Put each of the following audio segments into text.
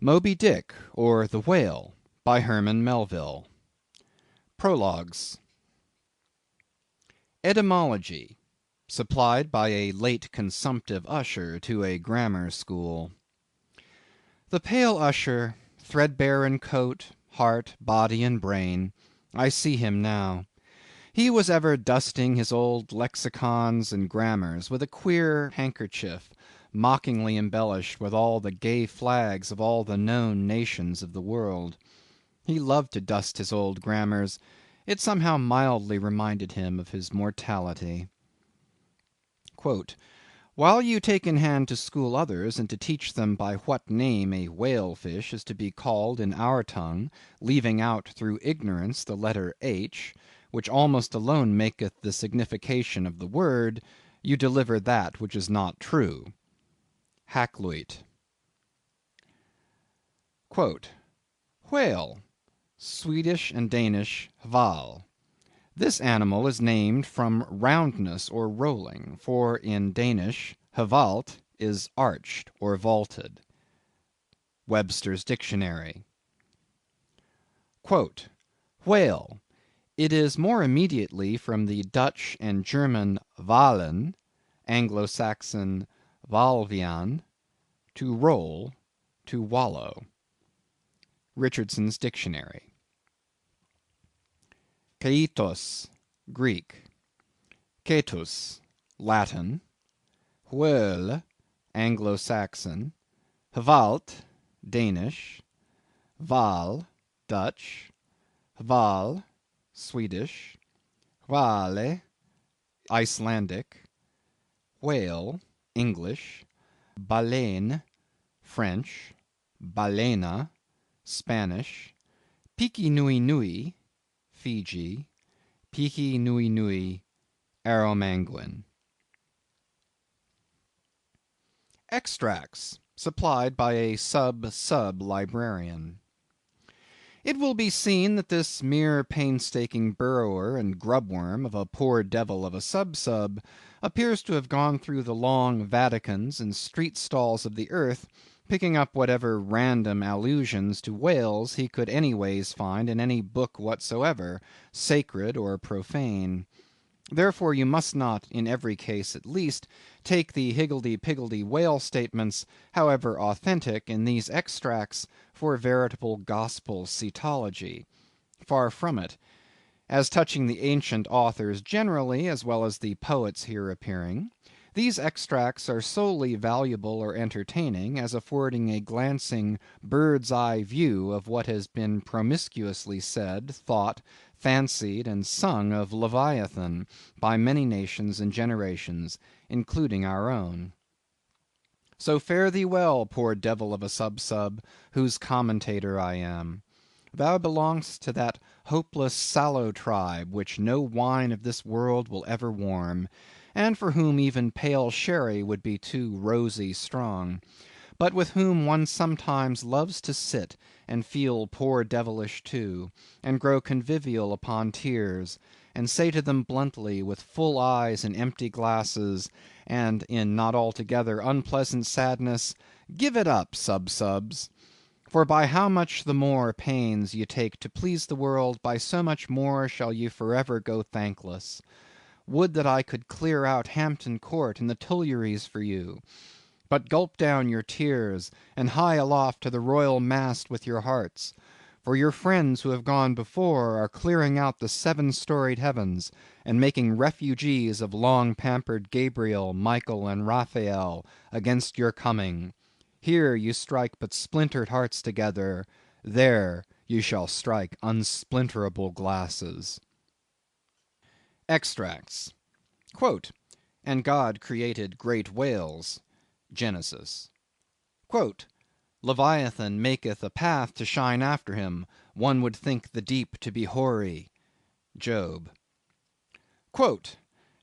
Moby-Dick, or the Whale, by Herman Melville. Prologues. Etymology, supplied by a late consumptive usher to a grammar school. The pale usher, threadbare in coat, heart, body, and brain, I see him now. He was ever dusting his old lexicons and grammars with a queer handkerchief, mockingly embellished with all the gay flags of all the known nations of the world. He loved to dust his old grammars. It somehow mildly reminded him of his mortality. "While you take in hand to school others, and to teach them by what name a whale fish is to be called in our tongue, leaving out through ignorance the letter H, which almost alone maketh the signification of the word, you deliver that which is not true." Hakluyt. "Whale, Swedish and Danish hval. This animal is named from roundness or rolling, for in Danish hvalt is arched or vaulted." Webster's Dictionary. "Whale, it is more immediately from the Dutch and German walen, Anglo-Saxon walvian, to roll, to wallow." Richardson's Dictionary. Keitos, Greek. Ketus, Latin. Whale, Anglo-Saxon. Hvalt, Danish. Val, Dutch. Hval, Swedish. Hvale, Icelandic. Whale, English. Baleine, French. Balena, Spanish. Piki Nui Nui, Fiji. Piki Nui Nui, Arromanguin. Extracts, supplied by a sub-librarian. It will be seen that this mere painstaking burrower and grubworm of a poor devil of a sub-sub appears to have gone through the long Vaticans and street stalls of the earth, picking up whatever random allusions to whales he could anyways find in any book whatsoever, sacred or profane. Therefore you must not, in every case at least, take the higgledy-piggledy whale statements, however authentic, in these extracts, for veritable gospel cetology. Far from it. As touching the ancient authors generally, as well as the poets here appearing, these extracts are solely valuable or entertaining, as affording a glancing bird's-eye view of what has been promiscuously said, thought, fancied, and sung of Leviathan by many nations and generations, including our own. So fare thee well, poor devil of a sub-sub, whose commentator I am. Thou belongest to that hopeless sallow tribe which no wine of this world will ever warm, and for whom even pale sherry would be too rosy strong, but with whom one sometimes loves to sit and feel poor devilish too, and grow convivial upon tears, and say to them bluntly, with full eyes and empty glasses, and in not altogether unpleasant sadness, give it up, sub-subs. For by how much the more pains ye take to please the world, by so much more shall ye forever go thankless. Would that I could clear out Hampton Court and the Tuileries for you! But gulp down your tears, and hie aloft to the royal mast with your hearts. For your friends who have gone before are clearing out the seven-storied heavens, and making refugees of long-pampered Gabriel, Michael, and Raphael, against your coming. Here you strike but splintered hearts together; there you shall strike unsplinterable glasses. Extracts. "And God created great whales." Genesis. "Leviathan maketh a path to shine after him; one would think the deep to be hoary." Job.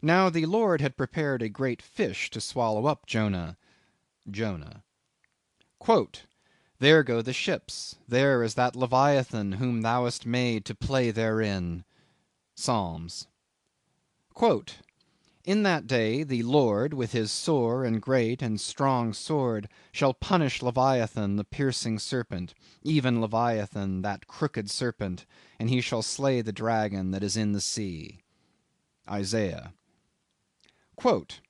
"Now the Lord had prepared a great fish to swallow up Jonah." Jonah. "There go the ships; there is that Leviathan whom thou hast made to play therein." Psalms. In that day the Lord with his sore and great and strong sword shall punish Leviathan the piercing serpent, even Leviathan that crooked serpent, and he shall slay the dragon that is in the sea. Isaiah. Quote,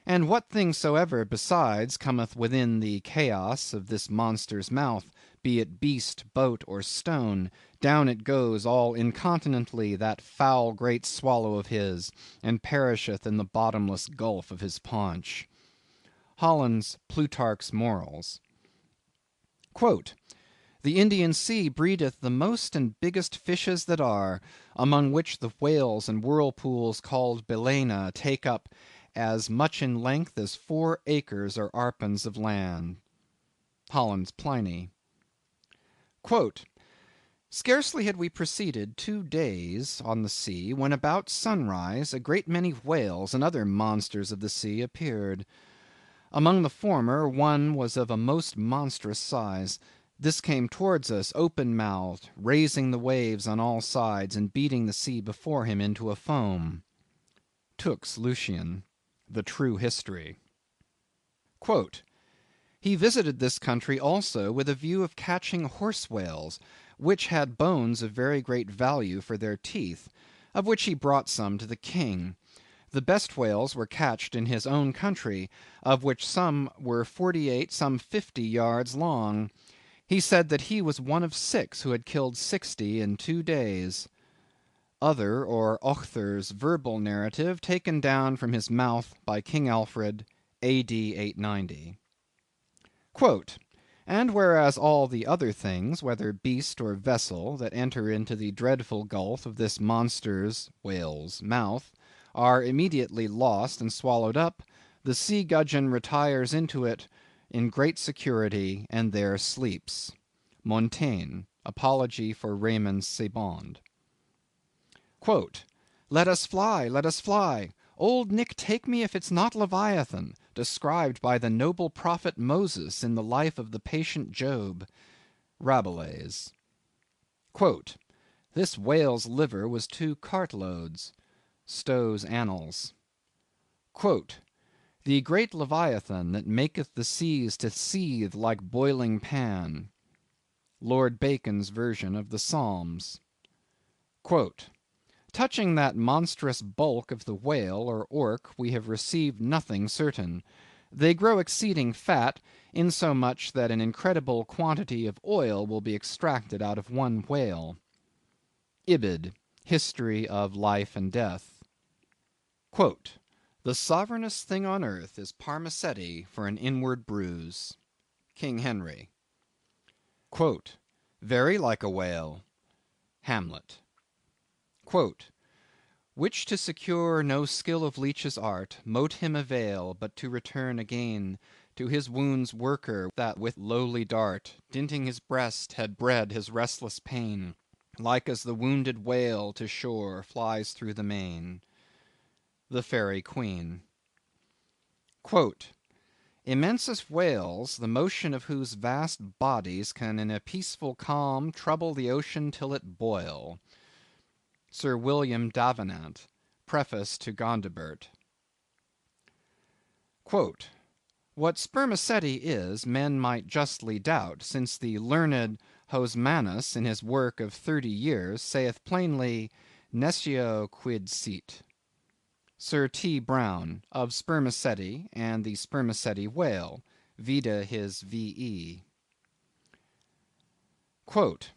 and what thing soever besides cometh within the chaos of this monster's mouth, be it beast, boat, or stone, down it goes all incontinently that foul great swallow of his, and perisheth in the bottomless gulf of his paunch. Holland's Plutarch's Morals. Quote, the Indian Sea breedeth the most and biggest fishes that are, among which the whales and whirlpools called Balaena take up as much in length as 4 acres or arpens of land. Holland's Pliny. Quote, scarcely had we proceeded 2 days on the sea, when about sunrise a great many whales and other monsters of the sea appeared. Among the former one was of a most monstrous size. This came towards us open-mouthed, raising the waves on all sides, and beating the sea before him into a foam. Tooke's Lucian. The True History. Quote, he visited this country also with a view of catching horse whales, which had bones of very great value for their teeth, of which he brought some to the king. The best whales were catched in his own country, of which some were 48, some 50 yards long. He said that he was one of 6 who had killed 60 in 2 days. Other or Ochther's verbal narrative taken down from his mouth by King Alfred, A.D. 890. Quote, and whereas all the other things, whether beast or vessel, that enter into the dreadful gulf of this monster's (whale's) mouth, are immediately lost and swallowed up, the sea gudgeon retires into it in great security, and there sleeps. Montaigne, Apology for Raymond Sebond. Quote, let us fly, let us fly. Old Nick take me if it's not Leviathan, described by the noble prophet Moses in the life of the patient Job. Rabelais. Quote, this whale's liver was 2 cartloads. Stow's Annals. Quote, the great Leviathan that maketh the seas to seethe like boiling pan. Lord Bacon's version of the Psalms. Quote, touching that monstrous bulk of the whale or orc we have received nothing certain. They grow exceeding fat, insomuch that an incredible quantity of oil will be extracted out of one whale. Ibid, History of Life and Death. Quote, the sovereignest thing on earth is Parmacetti for an inward bruise. King Henry. Quote, very like a whale. Hamlet. Quote, which to secure no skill of leech's art, mote him avail but to return again to his wound's worker, that with lowly dart, dinting his breast, had bred his restless pain, like as the wounded whale to shore flies through the main. The Fairy Queen. Quote, immense as whales, the motion of whose vast bodies can in a peaceful calm trouble the ocean till it boil. Sir William Davenant, Preface to Gondibert. Quote, what spermaceti is, men might justly doubt, since the learned Hosmanus, in his work of 30 years, saith plainly, nescio quid sit. Sir T. Brown, of Spermaceti and the Spermaceti whale, vide his V.E. Quote,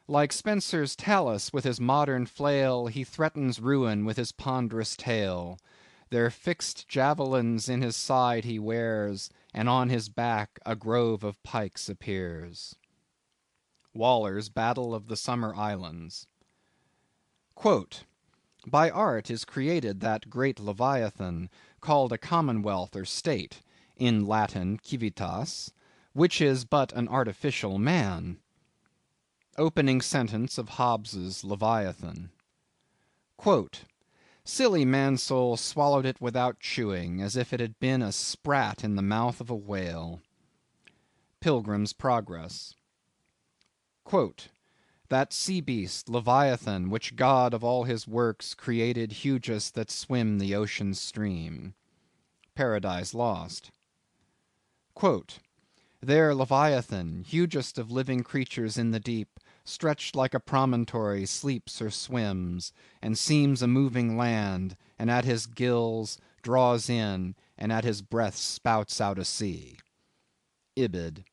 like Spencer's Talus with his modern flail, he threatens ruin with his ponderous tail. Their fixed javelins in his side he wears, and on his back a grove of pikes appears. Waller's Battle of the Summer Islands. Quote, by art is created that great Leviathan, called a commonwealth or state, in Latin civitas, which is but an artificial man. Opening sentence of Hobbes's Leviathan. Quote, silly Mansoul swallowed it without chewing, as if it had been a sprat in the mouth of a whale. Pilgrim's Progress. Quote, That sea beast, Leviathan, which God of all his works created hugest that swim the ocean's stream. Paradise Lost. Quote, there Leviathan, hugest of living creatures in the deep, stretched like a promontory, sleeps or swims, and seems a moving land, and at his gills draws in, and at his breath spouts out a sea. Ibid.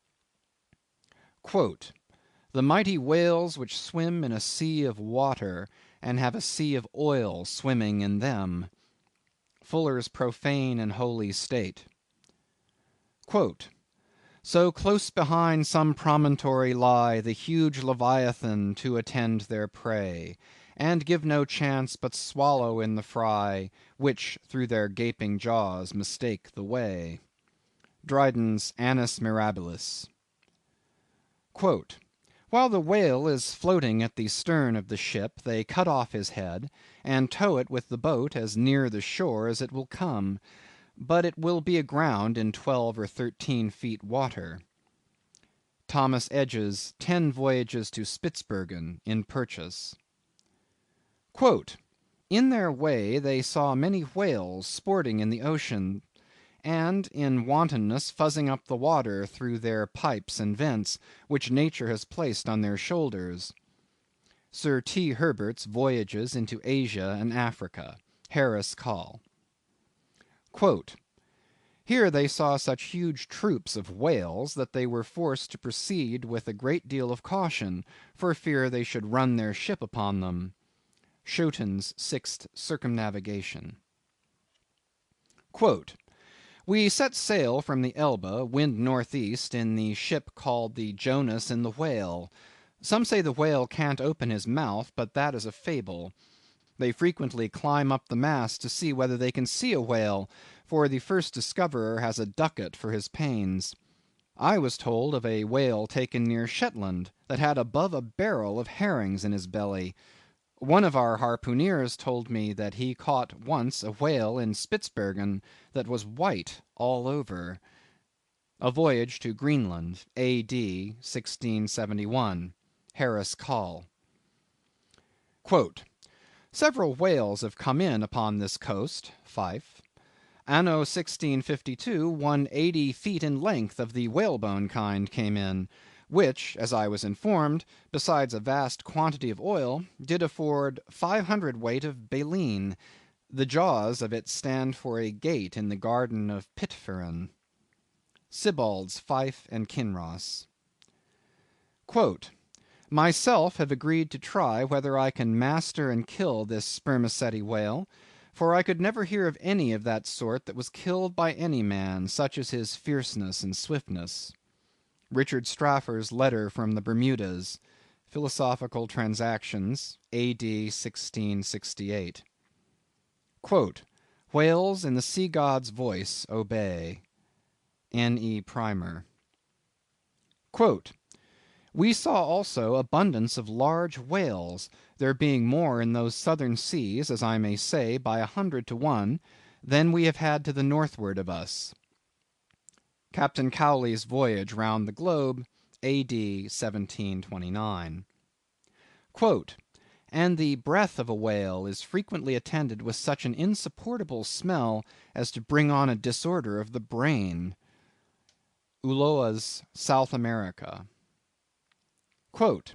Quote, the mighty whales which swim in a sea of water, and have a sea of oil swimming in them. Fuller's Profane and Holy State. Quote, so close behind some promontory lie the huge Leviathan to attend their prey, and give no chance but swallow in the fry, which through their gaping jaws mistake the way. Dryden's Annus Mirabilis. Quote, while the whale is floating at the stern of the ship, they cut off his head, and tow it with the boat as near the shore as it will come, but it will be aground in 12 or 13 feet water. Thomas Edge's 10 Voyages to Spitzbergen, in Purchas. Quote, in their way they saw many whales sporting in the ocean, and in wantonness fuzzing up the water through their pipes and vents, which nature has placed on their shoulders. Sir T. Herbert's Voyages into Asia and Africa, Harris Coll. Quote, here they saw such huge troops of whales that they were forced to proceed with a great deal of caution, for fear they should run their ship upon them. Schouten's Sixth Circumnavigation. Quote, we set sail from the Elbe, wind northeast, in the ship called the Jonas and the Whale. Some say the whale can't open his mouth, but that is a fable. They frequently climb up the mast to see whether they can see a whale, for the first discoverer has a ducat for his pains. I was told of a whale taken near Shetland, that had above a barrel of herrings in his belly. One of our harpooneers told me that he caught once a whale in Spitzbergen that was white all over. A Voyage to Greenland, A.D. 1671. Harris Coll. Quote, several whales have come in upon this coast, Fife. Anno 1652, one 80 feet in length of the whalebone kind came in, which, as I was informed, besides a vast quantity of oil, did afford 500 weight of baleen. The jaws of it stand for a gate in the garden of Pitferen. Sibbald's Fife and Kinross. Quote, myself have agreed to try whether I can master and kill this spermaceti whale, for I could never hear of any of that sort that was killed by any man, such as his fierceness and swiftness. Richard Straffer's Letter from the Bermudas, Philosophical Transactions, A.D. 1668. Quote, whales in the sea god's voice obey. N.E. Primer. Quote, we saw also abundance of large whales, there being more in those southern seas, as I may say, by 100 to 1, than we have had to the northward of us. Captain Cowley's Voyage round the Globe, A.D. 1729. Quote, and the breath of a whale is frequently attended with such an insupportable smell as to bring on a disorder of the brain. Ulloa's South America. Quote,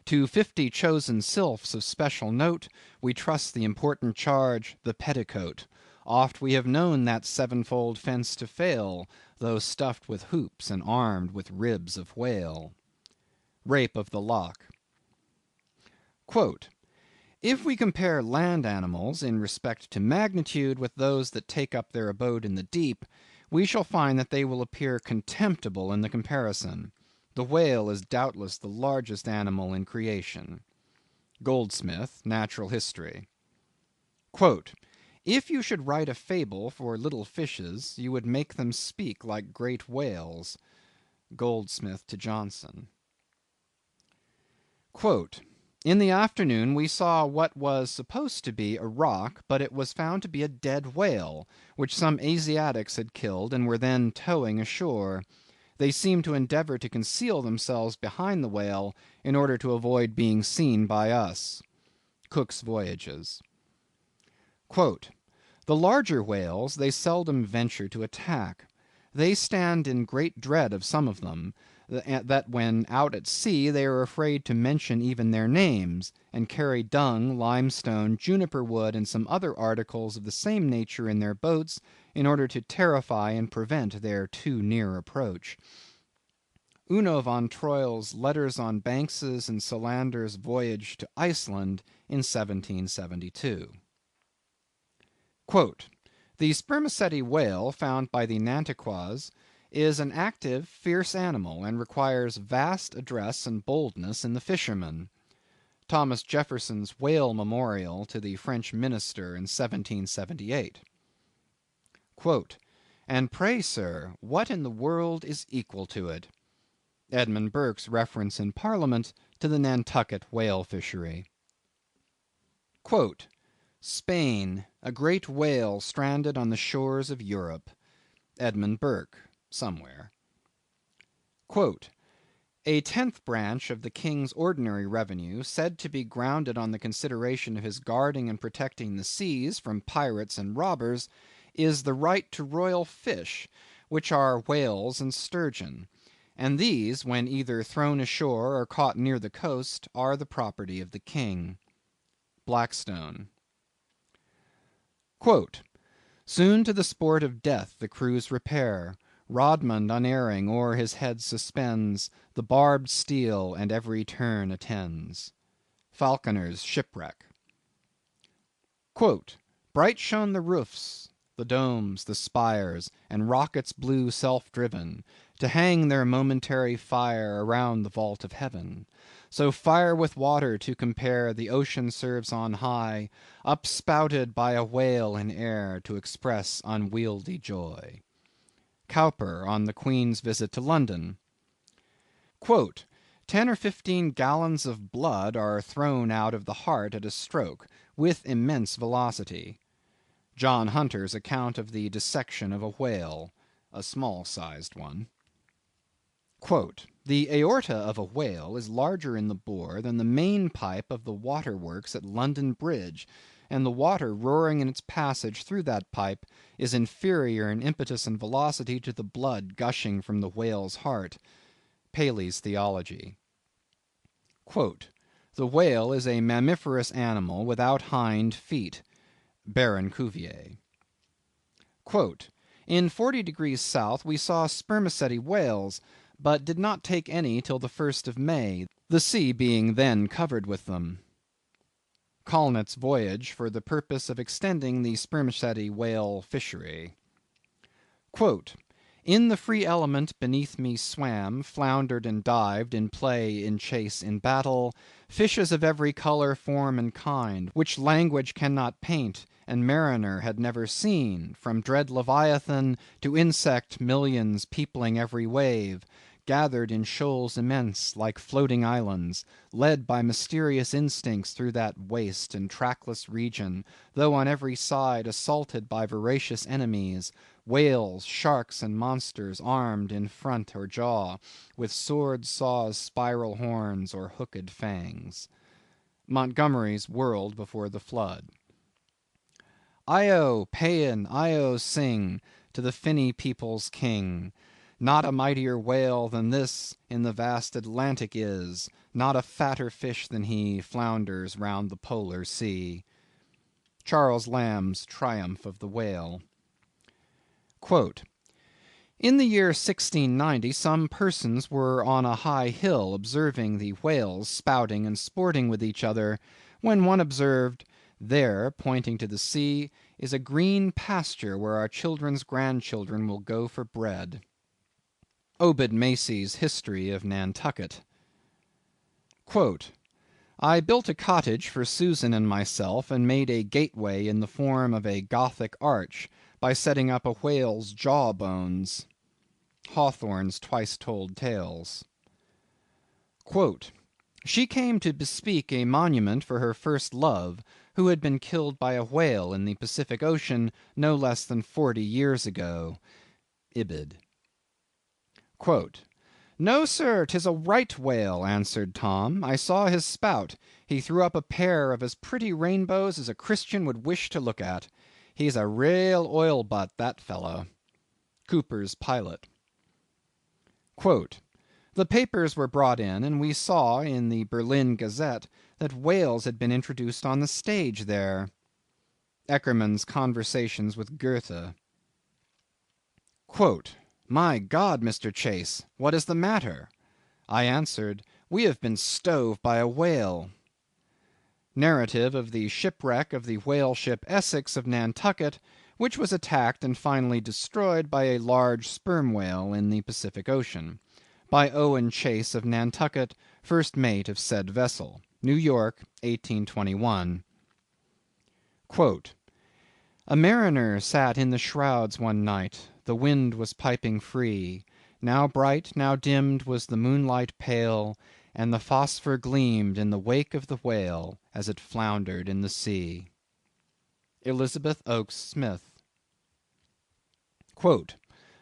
to 50 chosen sylphs of special note, we trust the important charge, the petticoat. Oft we have known that sevenfold fence to fail, though stuffed with hoops and armed with ribs of whale. Rape of the Lock. Quote, if we compare land animals in respect to magnitude with those that take up their abode in the deep, we shall find that they will appear contemptible in the comparison. The whale is doubtless the largest animal in creation. Goldsmith, Natural History. Quote, if you should write a fable for little fishes, you would make them speak like great whales. Goldsmith to Johnson. Quote, in the afternoon we saw what was supposed to be a rock, but it was found to be a dead whale, which some Asiatics had killed and were then towing ashore. They seem to endeavor to conceal themselves behind the whale in order to avoid being seen by us. Cook's Voyages. Quote, "The larger whales they seldom venture to attack. They stand in great dread of some of them, that when out at sea they are afraid to mention even their names, and carry dung, limestone, juniper wood, and some other articles of the same nature in their boats, in order to terrify and prevent their too near approach." Uno von Troil's Letters on Banks's and Solander's Voyage to Iceland in 1772. Quote, "The spermaceti whale found by the Nantuckois is an active, fierce animal, and requires vast address and boldness in the fisherman." Thomas Jefferson's Whale Memorial to the French Minister in 1778. Quote, "And pray, sir, what in the world is equal to it?" Edmund Burke's reference in Parliament to the Nantucket whale fishery. Quote, "Spain, a great whale stranded on the shores of Europe." Edmund Burke, somewhere. Quote, "A 10th branch of the king's ordinary revenue, said to be grounded on the consideration of his guarding and protecting the seas from pirates and robbers, is the right to royal fish, which are whales and sturgeon; and these, when either thrown ashore or caught near the coast, are the property of the king." Blackstone. Quote, "Soon to the sport of death the crews repair; Rodmond unerring o'er his head suspends the barbed steel, and every turn attends." Falconer's Shipwreck. Quote, "Bright shone the roofs, the domes, the spires, and rockets blue self-driven, to hang their momentary fire around the vault of heaven. So fire with water to compare the ocean serves on high, upspouted by a whale in air to express unwieldy joy." Cowper on the Queen's visit to London. Quote, "10 or 15 gallons of blood are thrown out of the heart at a stroke, with immense velocity." John Hunter's account of the dissection of a whale, a small-sized one. Quote, "The aorta of a whale is larger in the bore than the main pipe of the water works at London Bridge, and the water roaring in its passage through that pipe is inferior in impetus and velocity to the blood gushing from the whale's heart." Paley's Theology. Quote, "The whale is a mammiferous animal without hind feet." Baron Cuvier. Quote, "In 40° south we saw spermaceti whales, but did not take any till the 1st of May, the sea being then covered with them." Colnett's Voyage for the purpose of extending the spermaceti whale fishery. Quote, "In the free element beneath me swam, floundered and dived, in play, in chase, in battle, fishes of every color, form, and kind, which language cannot paint, and mariner had never seen, from dread Leviathan to insect millions peopling every wave, gathered in shoals immense, like floating islands, led by mysterious instincts through that waste and trackless region, though on every side assaulted by voracious enemies, whales, sharks, and monsters, armed in front or jaw, with swords, saws, spiral horns, or hooked fangs." Montgomery's World Before the Flood. "Io, Paean, Io, sing to the finny people's king. Not a mightier whale than this in the vast Atlantic is, not a fatter fish than he flounders round the polar sea." Charles Lamb's Triumph of the Whale. Quote, "In the year 1690 some persons were on a high hill observing the whales spouting and sporting with each other, when one observed, 'There, pointing to the sea, is a green pasture where our children's grandchildren will go for bread.'" Obed Macy's History of Nantucket. Quote, "I built a cottage for Susan and myself, and made a gateway in the form of a Gothic arch, by setting up a whale's jaw bones." Hawthorne's Twice Told Tales. Quote, "She came to bespeak a monument for her first love, who had been killed by a whale in the Pacific Ocean no less than 40 years ago." Ibid. "No, sir, 'tis a right whale," answered Tom. "I saw his spout. He threw up a pair of as pretty rainbows as a Christian would wish to look at. He's a raal oil butt, that fellow." Cooper's Pilot. "The papers were brought in, and we saw in the Berlin Gazette that whales had been introduced on the stage there." Eckermann's Conversations with Goethe. "My God, Mr. Chase, what is the matter?" I answered, "We have been stove by a whale." Narrative of the shipwreck of the whale ship Essex of Nantucket, which was attacked and finally destroyed by a large sperm whale in the Pacific Ocean. By Owen Chase of Nantucket, first mate of said vessel. New York, 1821. "A mariner sat in the shrouds one night, the wind was piping free, now bright, now dimmed was the moonlight pale, and the phosphor gleamed in the wake of the whale as it floundered in the sea." Elizabeth Oakes Smith.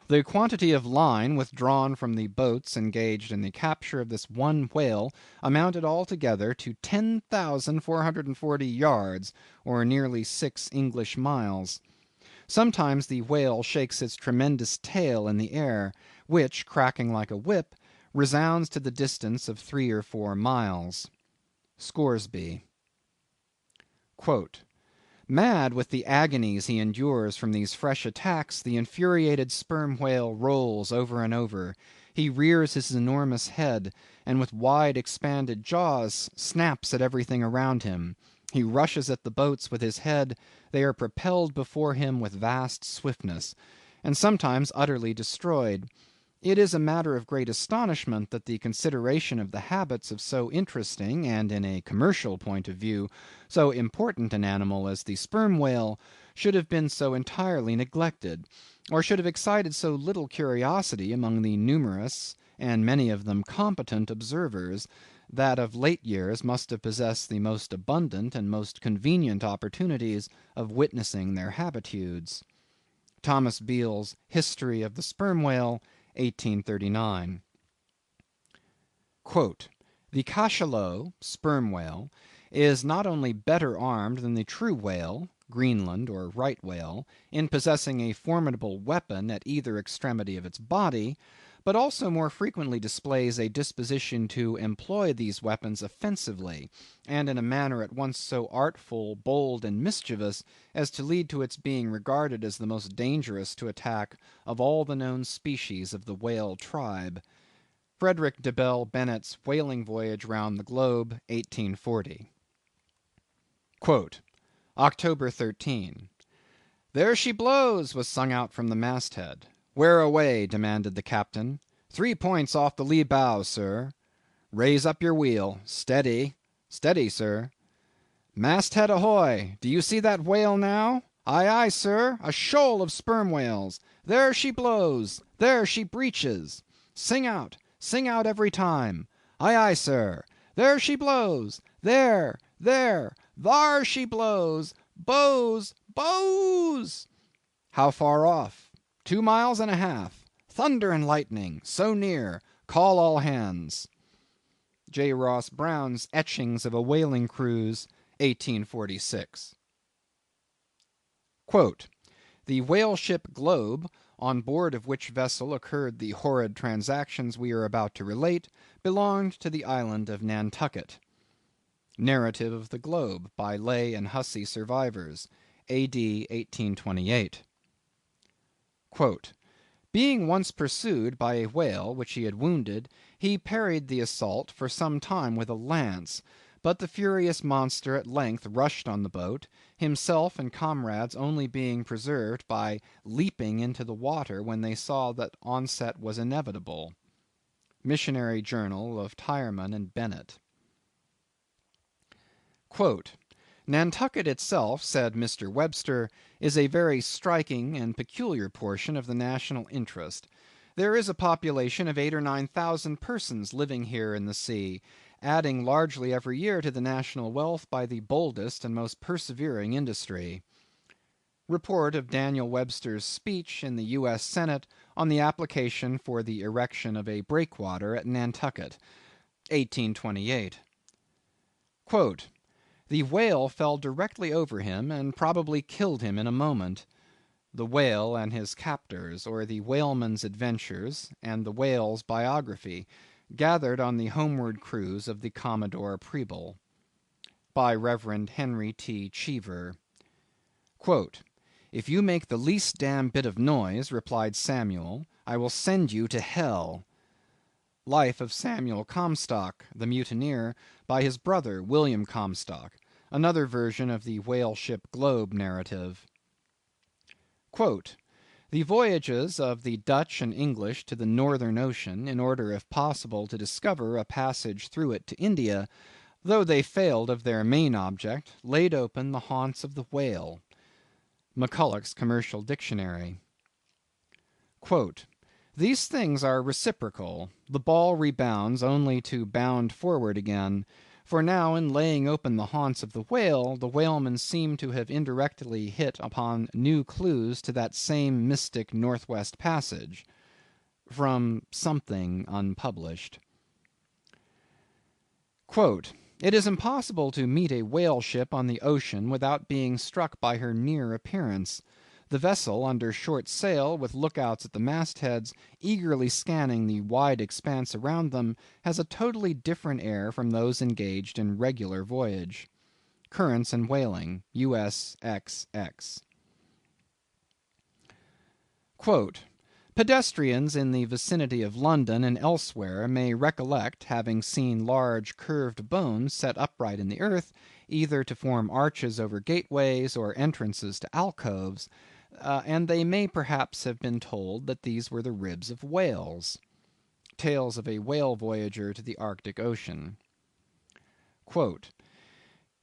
"The quantity of line withdrawn from the boats engaged in the capture of this one whale amounted altogether to 10,440 yards, or nearly 6 English miles. Sometimes the whale shakes its tremendous tail in the air, which, cracking like a whip, resounds to the distance of 3 or 4 miles." Scoresby. "Mad with the agonies he endures from these fresh attacks, the infuriated sperm whale rolls over and over. He rears his enormous head, and with wide expanded jaws snaps at everything around him. He rushes at the boats with his head; they are propelled before him with vast swiftness, and sometimes utterly destroyed. It is a matter of great astonishment that the consideration of the habits of so interesting, and in a commercial point of view, so important an animal as the sperm whale, should have been so entirely neglected, or should have excited so little curiosity among the numerous, and many of them competent observers, that of late years must have possessed the most abundant and most convenient opportunities of witnessing their habitudes." Thomas Beale's History of the Sperm Whale, 1839. "The cachalot (sperm whale) is not only better armed than the true whale (Greenland or right whale) in possessing a formidable weapon at either extremity of its body, but also more frequently displays a disposition to employ these weapons offensively, and in a manner at once so artful, bold, and mischievous, as to lead to its being regarded as the most dangerous to attack of all the known species of the whale tribe." Frederick de Bell Bennett's Whaling Voyage round the Globe, 1840. "October 13. There she blows, was sung out from the masthead. Where away? demanded the captain. 3 points off the lee bow, sir. Raise up your wheel. Steady. Steady, sir. Masthead ahoy! Do you see that whale now? Aye, aye, sir, a shoal of sperm whales. There she blows. There she breaches. Sing out every time. Aye, aye, sir. There she blows. There, thar she blows. Bows, bows. How far off? 2 miles and a half. Thunder and lightning, so near. Call all hands. J. Ross Brown's Etchings of a Whaling Cruise, 1846. "The whale ship Globe, on board of which vessel occurred the horrid transactions we are about to relate, belonged to the island of Nantucket." Narrative of the Globe, by Lay and Hussey survivors, A.D. 1828. "Being once pursued by a whale which he had wounded, he parried the assault for some time with a lance, but the furious monster at length rushed on the boat, himself and comrades only being preserved by leaping into the water when they saw that onset was inevitable." Missionary Journal of Tyerman and Bennett. "Nantucket itself," said Mr. Webster, "is a very striking and peculiar portion of the national interest. There is a population of 8,000 or 9,000 persons living here in the sea, adding largely every year to the national wealth by the boldest and most persevering industry." Report of Daniel Webster's speech in the U.S. Senate on the application for the erection of a breakwater at Nantucket, 1828. Quote, "The whale fell directly over him and probably killed him in a moment. The Whale and his Captors, or the Whaleman's Adventures, and the Whale's Biography, gathered on the homeward cruise of the Commodore Preble." By Rev. Henry T. Cheever. Quote, "If you make the least damn bit of noise," replied Samuel, "I will send you to hell." Life of Samuel Comstock, the mutineer, by his brother William Comstock, another version of the whale ship Globe narrative. Quote, "The voyages of the Dutch and English to the Northern Ocean, in order if possible to discover a passage through it to India, though they failed of their main object, laid open the haunts of the whale." McCulloch's Commercial Dictionary. Quote, "These things are reciprocal; the ball rebounds only to bound forward again. For now in laying open the haunts of the whale, the whalemen seem to have indirectly hit upon new clues to that same mystic Northwest Passage." From something unpublished. Quote, "It is impossible to meet a whale ship on the ocean without being struck by her near appearance. The vessel under short sail, with lookouts at the mastheads, eagerly scanning the wide expanse around them, has a totally different air from those engaged in regular voyage." Currents and Whaling, U.S. XX. Quote, "Pedestrians in the vicinity of London and elsewhere may recollect having seen large curved bones set upright in the earth, either to form arches over gateways or entrances to alcoves, and they may perhaps have been told that these were the ribs of whales." Tales of a Whale Voyager to the Arctic Ocean. Quote,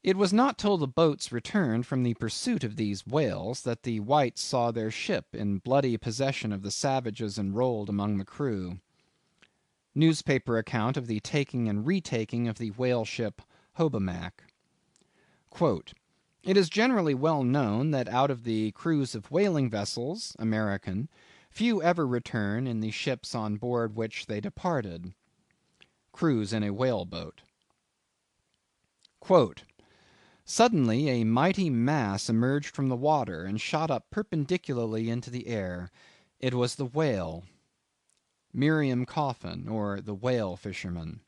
"It was not till the boats returned from the pursuit of these whales that the whites saw their ship in bloody possession of the savages enrolled among the crew." Newspaper account of the taking and retaking of the whale ship Hobomack. Quote, "It is generally well known that out of the crews of whaling vessels, American, few ever return in the ships on board which they departed." Cruise in a whale boat. Quote, "Suddenly a mighty mass emerged from the water and shot up perpendicularly into the air. It was the whale." Miriam Coffin, or the Whale Fisherman.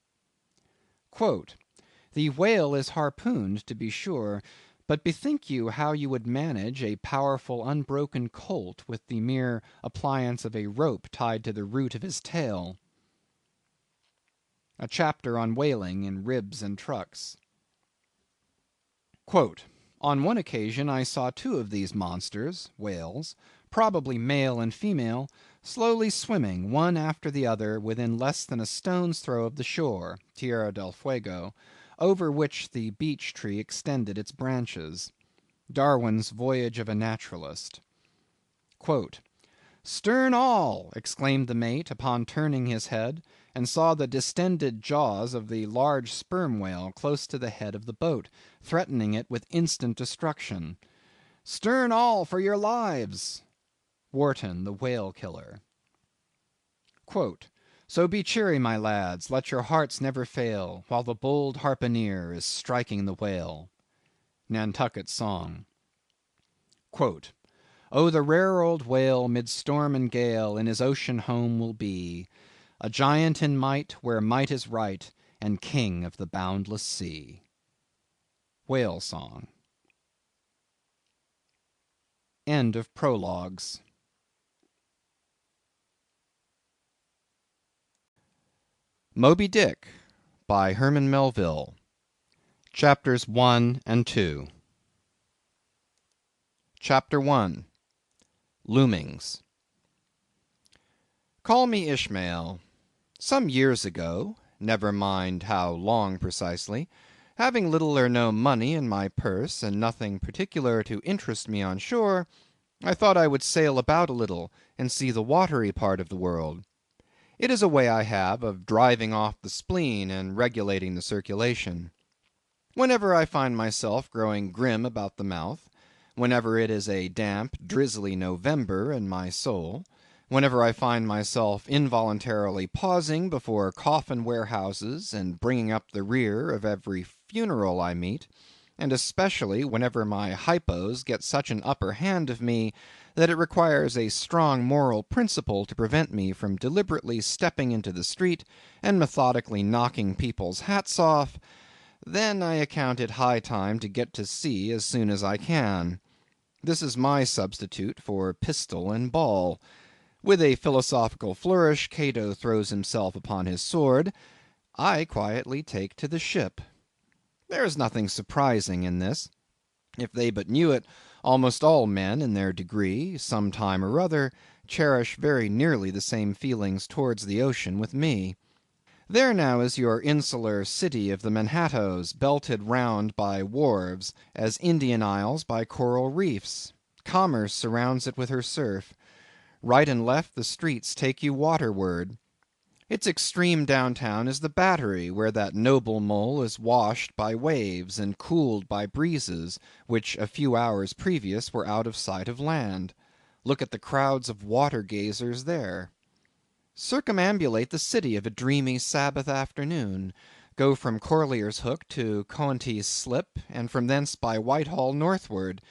Quote, "The whale is harpooned, to be sure, but bethink you how you would manage a powerful unbroken colt with the mere appliance of a rope tied to the root of his tail." A chapter on whaling in Ribs and Trucks. Quote, "On one occasion I saw two of these monsters (whales), probably male and female, slowly swimming, one after the other, within less than a stone's throw of the shore (Tierra del Fuego), over which the beech tree extended its branches." Darwin's Voyage of a Naturalist. Quote, "Stern all!" exclaimed the mate, upon turning his head, and saw the distended jaws of the large sperm whale close to the head of the boat, threatening it with instant destruction. "Stern all for your lives!" Wharton, the Whale Killer. Quote, "So be cheery, my lads, let your hearts never fail, while the bold harpooner is striking the whale." Nantucket Song. Quote, "Oh, the rare old whale, mid storm and gale, in his ocean home will be, a giant in might, where might is right, and king of the boundless sea." Whale Song. End of Prologues. Moby-Dick, by Herman Melville. Chapters 1 and 2. Chapter 1. Loomings. Call me Ishmael. Some years ago, never mind how long precisely, having little or no money in my purse, and nothing particular to interest me on shore, I thought I would sail about a little, and see the watery part of the world. It is a way I have of driving off the spleen and regulating the circulation. Whenever I find myself growing grim about the mouth, whenever it is a damp, drizzly November in my soul, whenever I find myself involuntarily pausing before coffin warehouses and bringing up the rear of every funeral I meet, and especially whenever my hypos get such an upper hand of me that it requires a strong moral principle to prevent me from deliberately stepping into the street and methodically knocking people's hats off, then I account it high time to get to sea as soon as I can. This is my substitute for pistol and ball. With a philosophical flourish, Cato throws himself upon his sword. I quietly take to the ship. There is nothing surprising in this. If they but knew it, almost all men in their degree, some time or other, cherish very nearly the same feelings towards the ocean with me. There now is your insular city of the Manhattoes, belted round by wharves, as Indian Isles by coral reefs. Commerce surrounds it with her surf. Right and left the streets take you waterward. Its extreme downtown is the Battery, where that noble mole is washed by waves and cooled by breezes, which a few hours previous were out of sight of land. Look at the crowds of water gazers there. Circumambulate the city of a dreamy Sabbath afternoon. Go from Corlear's Hook to Coenties Slip, and from thence by Whitehall northward.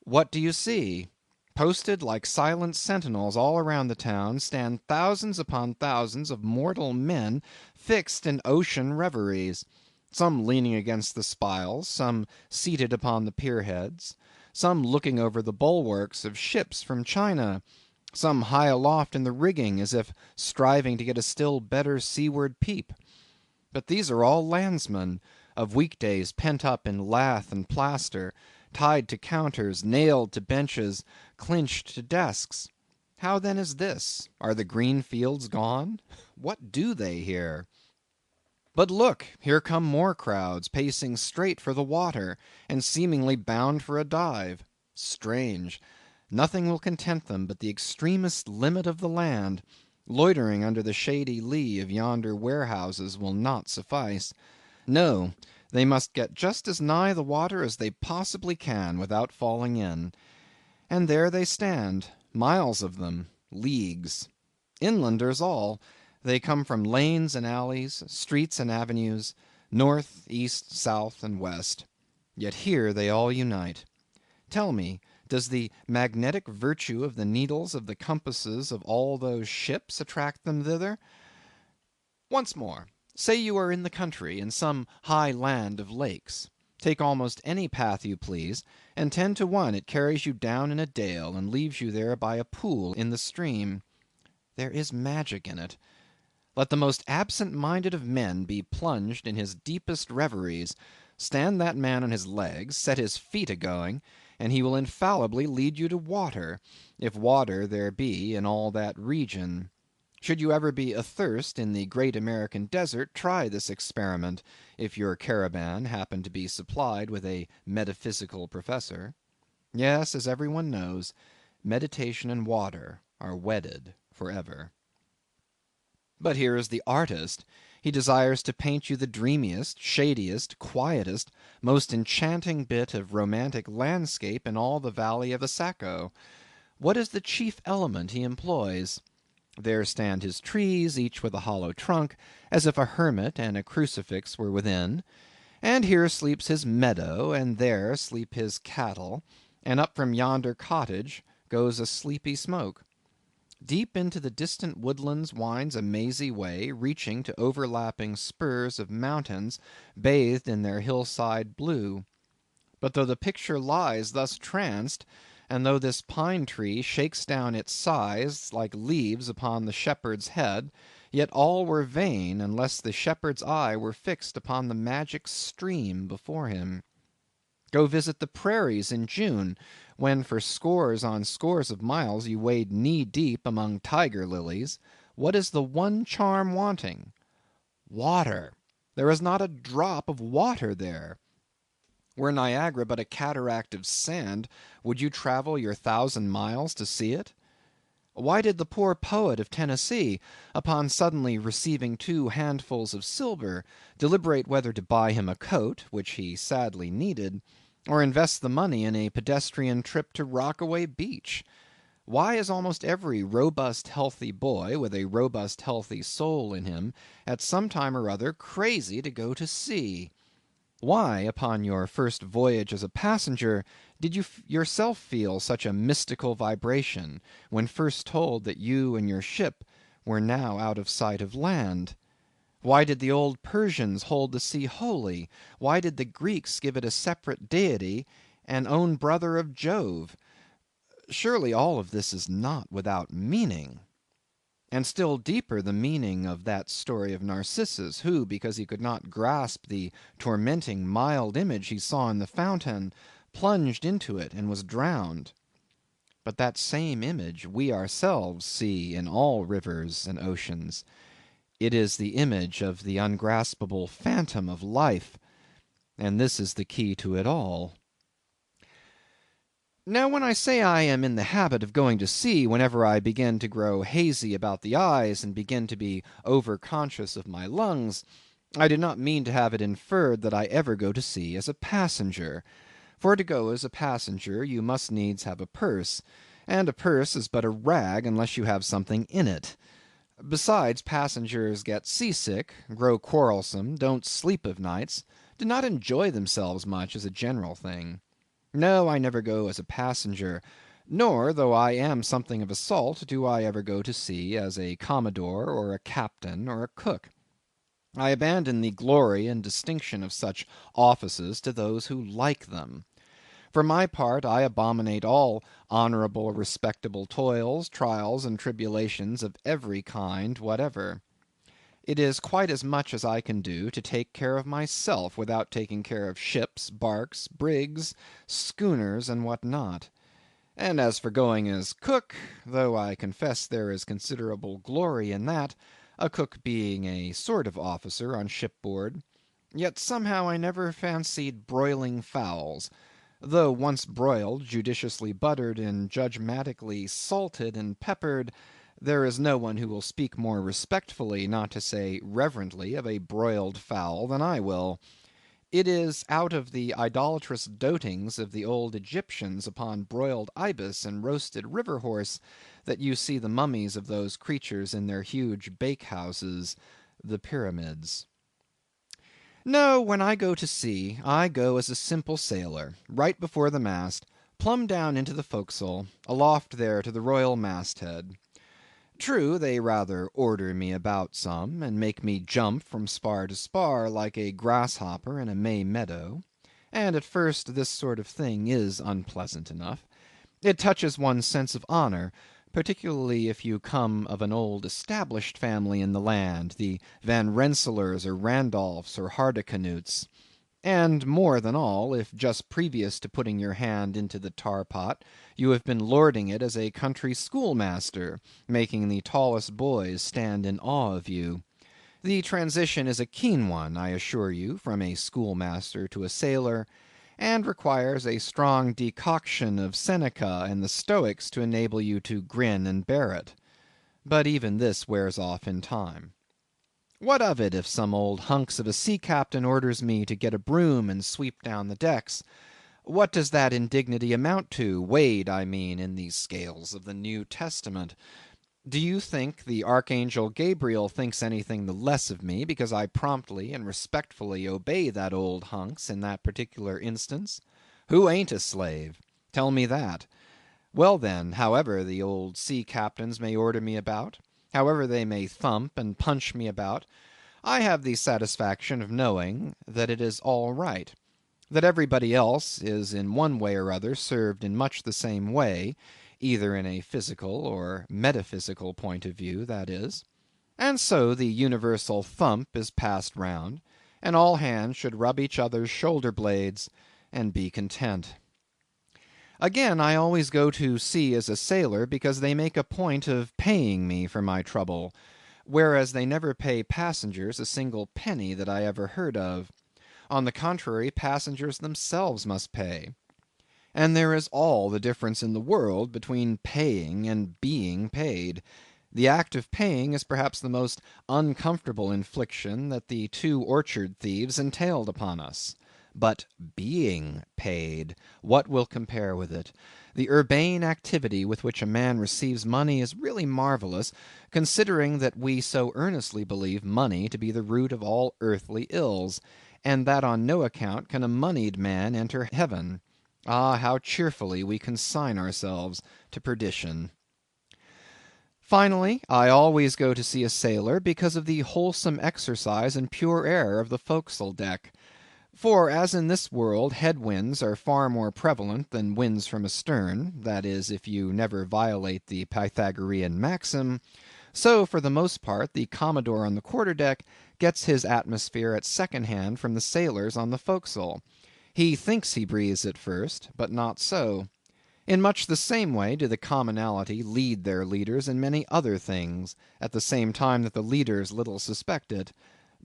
What do you see? Posted like silent sentinels all around the town stand thousands upon thousands of mortal men fixed in ocean reveries, some leaning against the spiles, some seated upon the pierheads, some looking over the bulwarks of ships from China, some high aloft in the rigging as if striving to get a still better seaward peep. But these are all landsmen, of weekdays pent up in lath and plaster, tied to counters, nailed to benches, clinched to desks. How then is this? Are the green fields gone? What do they here? But look, here come more crowds, pacing straight for the water, and seemingly bound for a dive. Strange. Nothing will content them but the extremest limit of the land. Loitering under the shady lee of yonder warehouses will not suffice. No, they must get just as nigh the water as they possibly can without falling in. And there they stand, miles of them, leagues. Inlanders all. They come from lanes and alleys, streets and avenues, north, east, south, and west. Yet here they all unite. Tell me, does the magnetic virtue of the needles of the compasses of all those ships attract them thither? Once more. Say you are in the country, in some high land of lakes. Take almost any path you please, and 10 to 1 it carries you down in a dale, and leaves you there by a pool in the stream. There is magic in it. Let the most absent-minded of men be plunged in his deepest reveries, stand that man on his legs, set his feet a-going, and he will infallibly lead you to water, if water there be in all that region. Should you ever be athirst in the great American desert, try this experiment, if your caravan happen to be supplied with a metaphysical professor. Yes, as every one knows, meditation and water are wedded forever. But here is the artist. He desires to paint you the dreamiest, shadiest, quietest, most enchanting bit of romantic landscape in all the valley of the Saco. What is the chief element he employs? There stand his trees, each with a hollow trunk, as if a hermit and a crucifix were within. And here sleeps his meadow, and there sleep his cattle, and up from yonder cottage goes a sleepy smoke. Deep into the distant woodlands winds a mazy way, reaching to overlapping spurs of mountains bathed in their hillside blue. But though the picture lies thus tranced, and though this pine tree shakes down its sighs like leaves upon the shepherd's head, yet all were vain, unless the shepherd's eye were fixed upon the magic stream before him. Go visit the prairies in June, when for scores on scores of miles you wade knee-deep among tiger lilies. What is the one charm wanting? Water. There is not a drop of water there. Were Niagara but a cataract of sand, would you travel your 1,000 miles to see it? Why did the poor poet of Tennessee, upon suddenly receiving 2 handfuls of silver, deliberate whether to buy him a coat, which he sadly needed, or invest the money in a pedestrian trip to Rockaway Beach? Why is almost every robust, healthy boy, with a robust, healthy soul in him, at some time or other crazy to go to sea? Why, upon your first voyage as a passenger, did you yourself feel such a mystical vibration, when first told that you and your ship were now out of sight of land? Why did the old Persians hold the sea holy? Why did the Greeks give it a separate deity, and own brother of Jove? Surely all of this is not without meaning. And still deeper the meaning of that story of Narcissus, who, because he could not grasp the tormenting mild image he saw in the fountain, plunged into it and was drowned. But that same image we ourselves see in all rivers and oceans. It is the image of the ungraspable phantom of life, and this is the key to it all. Now when I say I am in the habit of going to sea whenever I begin to grow hazy about the eyes and begin to be over-conscious of my lungs, I do not mean to have it inferred that I ever go to sea as a passenger. For to go as a passenger you must needs have a purse, and a purse is but a rag unless you have something in it. Besides, passengers get seasick, grow quarrelsome, don't sleep of nights, do not enjoy themselves much as a general thing. No, I never go as a passenger, nor, though I am something of a salt, do I ever go to sea as a commodore, or a captain, or a cook. I abandon the glory and distinction of such offices to those who like them. For my part, I abominate all honourable, respectable toils, trials, and tribulations of every kind whatever. It is quite as much as I can do to take care of myself without taking care of ships, barks, brigs, schooners, and what not. And as for going as cook, though I confess there is considerable glory in that, a cook being a sort of officer on shipboard, yet somehow I never fancied broiling fowls, though once broiled, judiciously buttered, and judgmatically salted and peppered, there is no one who will speak more respectfully, not to say reverently, of a broiled fowl than I will. It is out of the idolatrous dotings of the old Egyptians upon broiled ibis and roasted river horse that you see the mummies of those creatures in their huge bake-houses, the pyramids. No, when I go to sea, I go as a simple sailor, right before the mast, plumb down into the forecastle, aloft there to the royal masthead. True, they rather order me about some, and make me jump from spar to spar like a grasshopper in a May meadow; and at first this sort of thing is unpleasant enough. It touches one's sense of honour, particularly if you come of an old established family in the land, the Van Rensselaers or Randolphs or Hardicanutes. And more than all, if just previous to putting your hand into the tar pot you have been lording it as a country schoolmaster, making the tallest boys stand in awe of you. The transition is a keen one, I assure you, from a schoolmaster to a sailor, and requires a strong decoction of Seneca and the Stoics to enable you to grin and bear it. But even this wears off in time. What of it if some old hunks of a sea captain orders me to get a broom and sweep down the decks? What does that indignity amount to, weighed, I mean, in the scales of the New Testament? Do you think the Archangel Gabriel thinks anything the less of me because I promptly and respectfully obey that old hunks in that particular instance? Who ain't a slave? Tell me that. Well then, however the old sea captains may order me about, however they may thump and punch me about, I have the satisfaction of knowing that it is all right; that everybody else is in one way or other served in much the same way, either in a physical or metaphysical point of view, that is; and so the universal thump is passed round, and all hands should rub each other's shoulder blades and be content. Again, I always go to sea as a sailor because they make a point of paying me for my trouble, whereas they never pay passengers a single penny that I ever heard of. On the contrary, passengers themselves must pay. And there is all the difference in the world between paying and being paid. The act of paying is perhaps the most uncomfortable infliction that the two orchard thieves entailed upon us. But being paid, what will compare with it? The urbane activity with which a man receives money is really marvellous, considering that we so earnestly believe money to be the root of all earthly ills, and that on no account can a moneyed man enter heaven. Ah, how cheerfully we consign ourselves to perdition! Finally, I always go to see a sailor because of the wholesome exercise and pure air of the forecastle deck. For as in this world head winds are far more prevalent than winds from astern, that is, if you never violate the Pythagorean maxim, so for the most part the Commodore on the quarter deck gets his atmosphere at second hand from the sailors on the forecastle. He thinks he breathes it first, but not so. In much the same way do the commonalty lead their leaders in many other things, at the same time that the leaders little suspect it.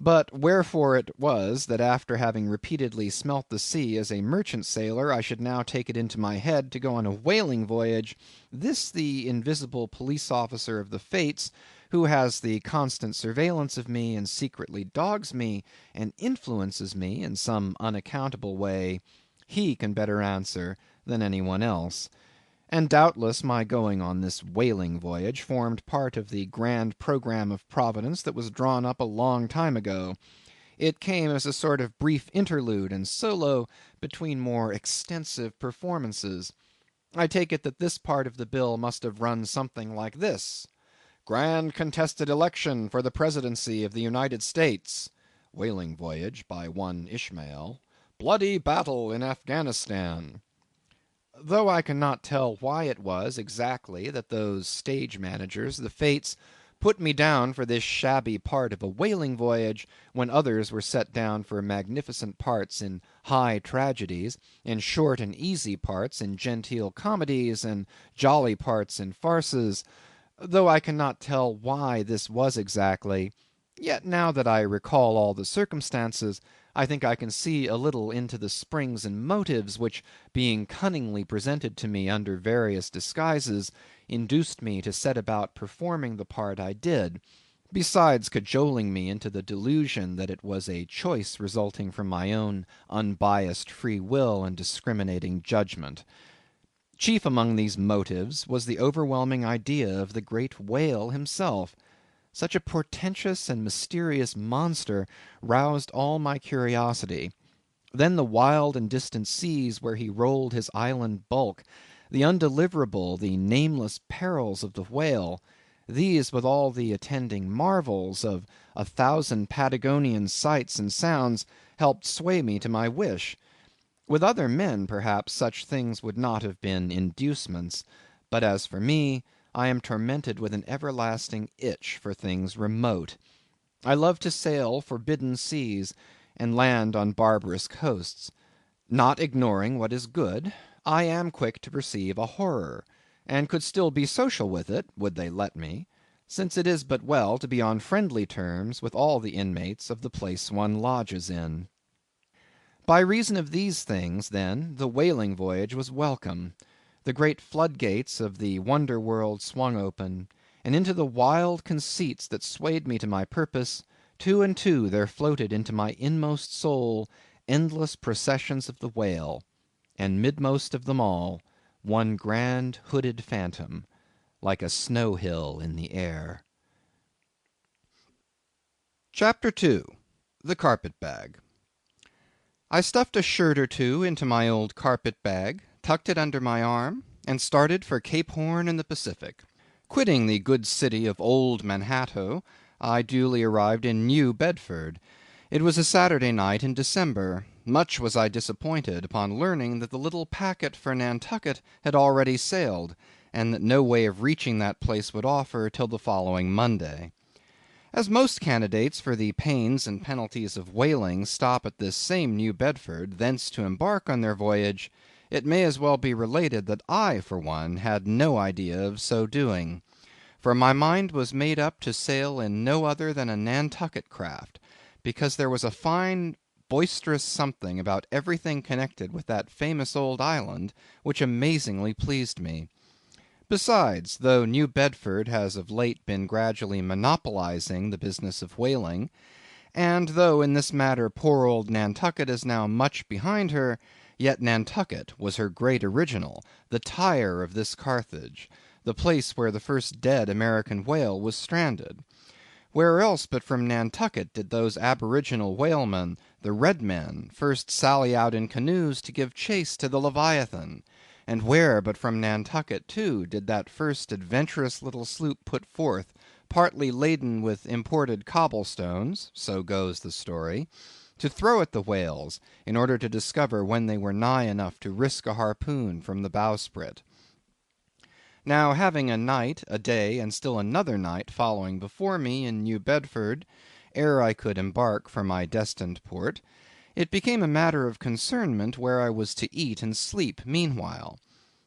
But wherefore it was, that after having repeatedly smelt the sea as a merchant sailor, I should now take it into my head to go on a whaling voyage, this the invisible police officer of the Fates, who has the constant surveillance of me, and secretly dogs me, and influences me in some unaccountable way, he can better answer than any one else. And doubtless my going on this whaling voyage formed part of the grand programme of Providence that was drawn up a long time ago. It came as a sort of brief interlude and solo between more extensive performances. I take it that this part of the bill must have run something like this: Grand contested election for the presidency of the United States. Whaling voyage by one Ishmael. Bloody battle in Afghanistan. Though I cannot tell why it was exactly that those stage managers, the Fates, put me down for this shabby part of a whaling voyage, when others were set down for magnificent parts in high tragedies, and short and easy parts in genteel comedies, and jolly parts in farces. Though I cannot tell why this was exactly, yet now that I recall all the circumstances, I think I can see a little into the springs and motives which, being cunningly presented to me under various disguises, induced me to set about performing the part I did, besides cajoling me into the delusion that it was a choice resulting from my own unbiased free will and discriminating judgment. Chief among these motives was the overwhelming idea of the great whale himself. Such a portentous and mysterious monster roused all my curiosity. Then the wild and distant seas where he rolled his island bulk, the undeliverable, the nameless perils of the whale, these with all the attending marvels of 1,000 Patagonian sights and sounds, helped sway me to my wish. With other men, perhaps, such things would not have been inducements; but as for me, I am tormented with an everlasting itch for things remote. I love to sail forbidden seas, and land on barbarous coasts. Not ignoring what is good, I am quick to perceive a horror, and could still be social with it, would they let me, since it is but well to be on friendly terms with all the inmates of the place one lodges in. By reason of these things, then, the whaling voyage was welcome. The great floodgates of the wonder world swung open, and into the wild conceits that swayed me to my purpose, two and two there floated into my inmost soul endless processions of the whale, and midmost of them all, one grand hooded phantom, like a snow hill in the air. Chapter 2. The Carpet Bag. I stuffed a shirt or two into my old carpet bag, tucked it under my arm, and started for Cape Horn in the Pacific. Quitting the good city of Old Manhattan, I duly arrived in New Bedford. It was a Saturday night in December. Much was I disappointed upon learning that the little packet for Nantucket had already sailed, and that no way of reaching that place would offer till the following Monday. As most candidates for the pains and penalties of whaling stop at this same New Bedford, thence to embark on their voyage, it may as well be related that I, for one, had no idea of so doing. For my mind was made up to sail in no other than a Nantucket craft, because there was a fine boisterous something about everything connected with that famous old island, which amazingly pleased me. Besides, though New Bedford has of late been gradually monopolizing the business of whaling, and though in this matter poor old Nantucket is now much behind her, yet Nantucket was her great original, the Tyre of this Carthage, the place where the first dead American whale was stranded. Where else but from Nantucket did those aboriginal whalemen, the red men, first sally out in canoes to give chase to the Leviathan? And where but from Nantucket, too, did that first adventurous little sloop put forth, partly laden with imported cobblestones, so goes the story, to throw at the whales, in order to discover when they were nigh enough to risk a harpoon from the bowsprit? Now having a night, a day, and still another night following before me in New Bedford, ere I could embark for my destined port, it became a matter of concernment where I was to eat and sleep meanwhile.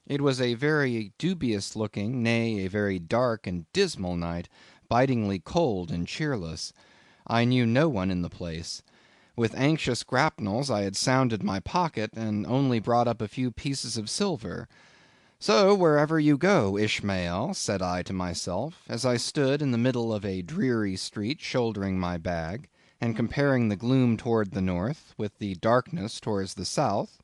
It was a very dubious looking, nay, a very dark and dismal night, bitingly cold and cheerless. I knew no one in the place. With anxious grapnels I had sounded my pocket, and only brought up a few pieces of silver. So wherever you go, Ishmael, said I to myself, as I stood in the middle of a dreary street shouldering my bag, and comparing the gloom toward the north with the darkness towards the south,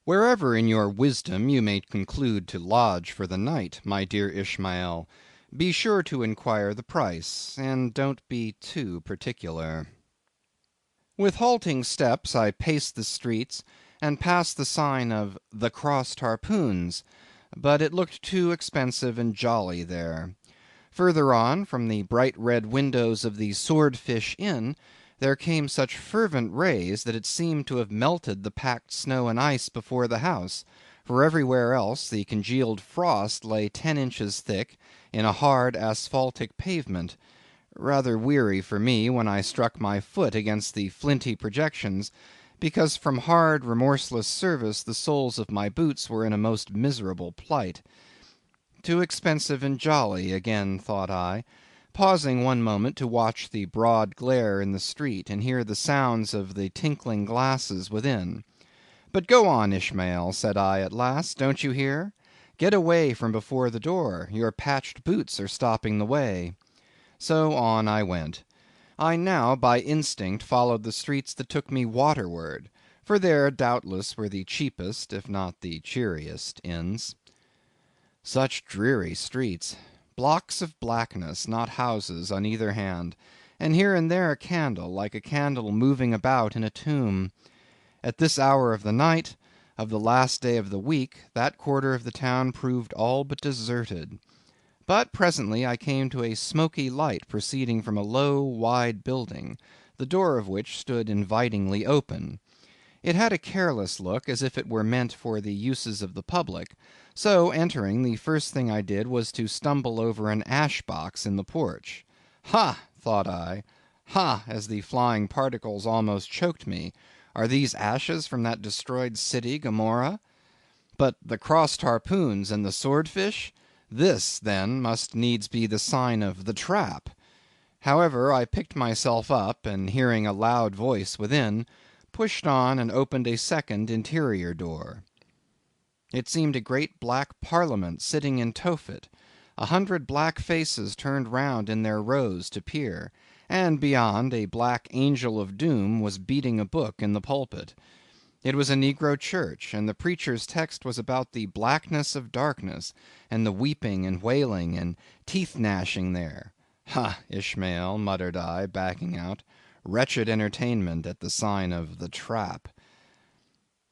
wherever in your wisdom you may conclude to lodge for the night, my dear Ishmael, be sure to inquire the price, and don't be too particular. With halting steps I paced the streets, and passed the sign of the Crossed Harpoons, but it looked too expensive and jolly there. Further on, from the bright red windows of the Swordfish Inn, there came such fervent rays that it seemed to have melted the packed snow and ice before the house, for everywhere else the congealed frost lay 10 inches thick in a hard asphaltic pavement, rather weary for me when I struck my foot against the flinty projections, because from hard remorseless service the soles of my boots were in a most miserable plight. Too expensive and jolly, again thought I, pausing one moment to watch the broad glare in the street, and hear the sounds of the tinkling glasses within. But go on, Ishmael, said I at last, don't you hear? Get away from before the door, your patched boots are stopping the way. So on I went. I now by instinct followed the streets that took me waterward, for there doubtless were the cheapest, if not the cheeriest, inns. Such dreary streets! Blocks of blackness, not houses, on either hand, and here and there a candle, like a candle moving about in a tomb. At this hour of the night, of the last day of the week, that quarter of the town proved all but deserted. But presently I came to a smoky light proceeding from a low, wide building, the door of which stood invitingly open. It had a careless look, as if it were meant for the uses of the public; so entering, the first thing I did was to stumble over an ash box in the porch. Ha! thought I, ha! as the flying particles almost choked me. Are these ashes from that destroyed city, Gomorrah? But the Crossed Harpoons and the Swordfish? This, then, must needs be the sign of the Trap. However, I picked myself up, and hearing a loud voice within, pushed on and opened a second interior door. It seemed a great black parliament sitting in Tophet. 100 black faces turned round in their rows to peer, and beyond, a black angel of doom was beating a book in the pulpit. It was a negro church, and the preacher's text was about the blackness of darkness, and the weeping and wailing and teeth gnashing there. Ha, Ishmael, muttered I, backing out, wretched entertainment at the sign of the Trap.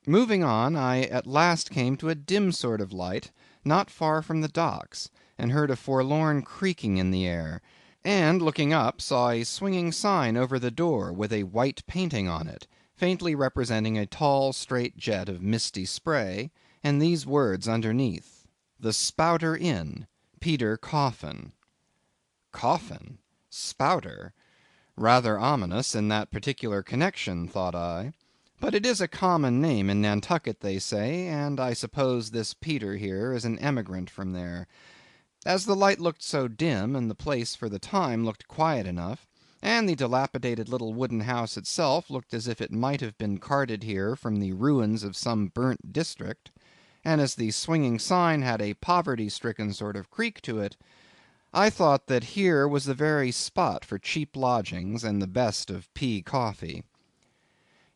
Moving on, I at last came to a dim sort of light, not far from the docks, and heard a forlorn creaking in the air, and looking up, saw a swinging sign over the door with a white painting on it, faintly representing a tall straight jet of misty spray, and these words underneath: The Spouter Inn, Peter Coffin. Coffin? Spouter? Rather ominous in that particular connection, thought I. But it is a common name in Nantucket, they say, and I suppose this Peter here is an emigrant from there. As the light looked so dim, and the place for the time looked quiet enough, and the dilapidated little wooden house itself looked as if it might have been carted here from the ruins of some burnt district, and as the swinging sign had a poverty-stricken sort of creak to it, I thought that here was the very spot for cheap lodgings and the best of pea coffee.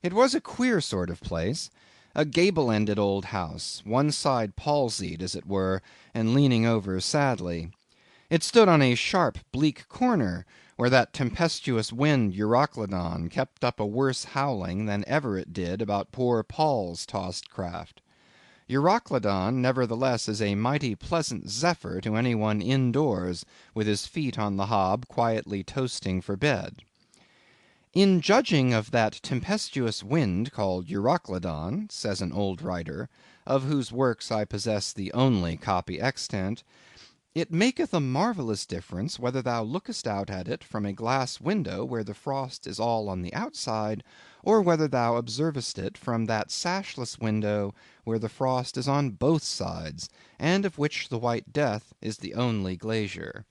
It was a queer sort of place, a gable-ended old house, one side palsied, as it were, and leaning over sadly. It stood on a sharp, bleak corner, where that tempestuous wind Euroclydon kept up a worse howling than ever it did about poor Paul's tossed craft. Euroclydon, nevertheless, is a mighty pleasant zephyr to any one indoors, with his feet on the hob quietly toasting for bed. In judging of that tempestuous wind called Euroclydon, says an old writer, of whose works I possess the only copy extant, it maketh a marvellous difference whether thou lookest out at it from a glass window where the frost is all on the outside, or whether thou observest it from that sashless window where the frost is on both sides, and of which the white death is the only glazier.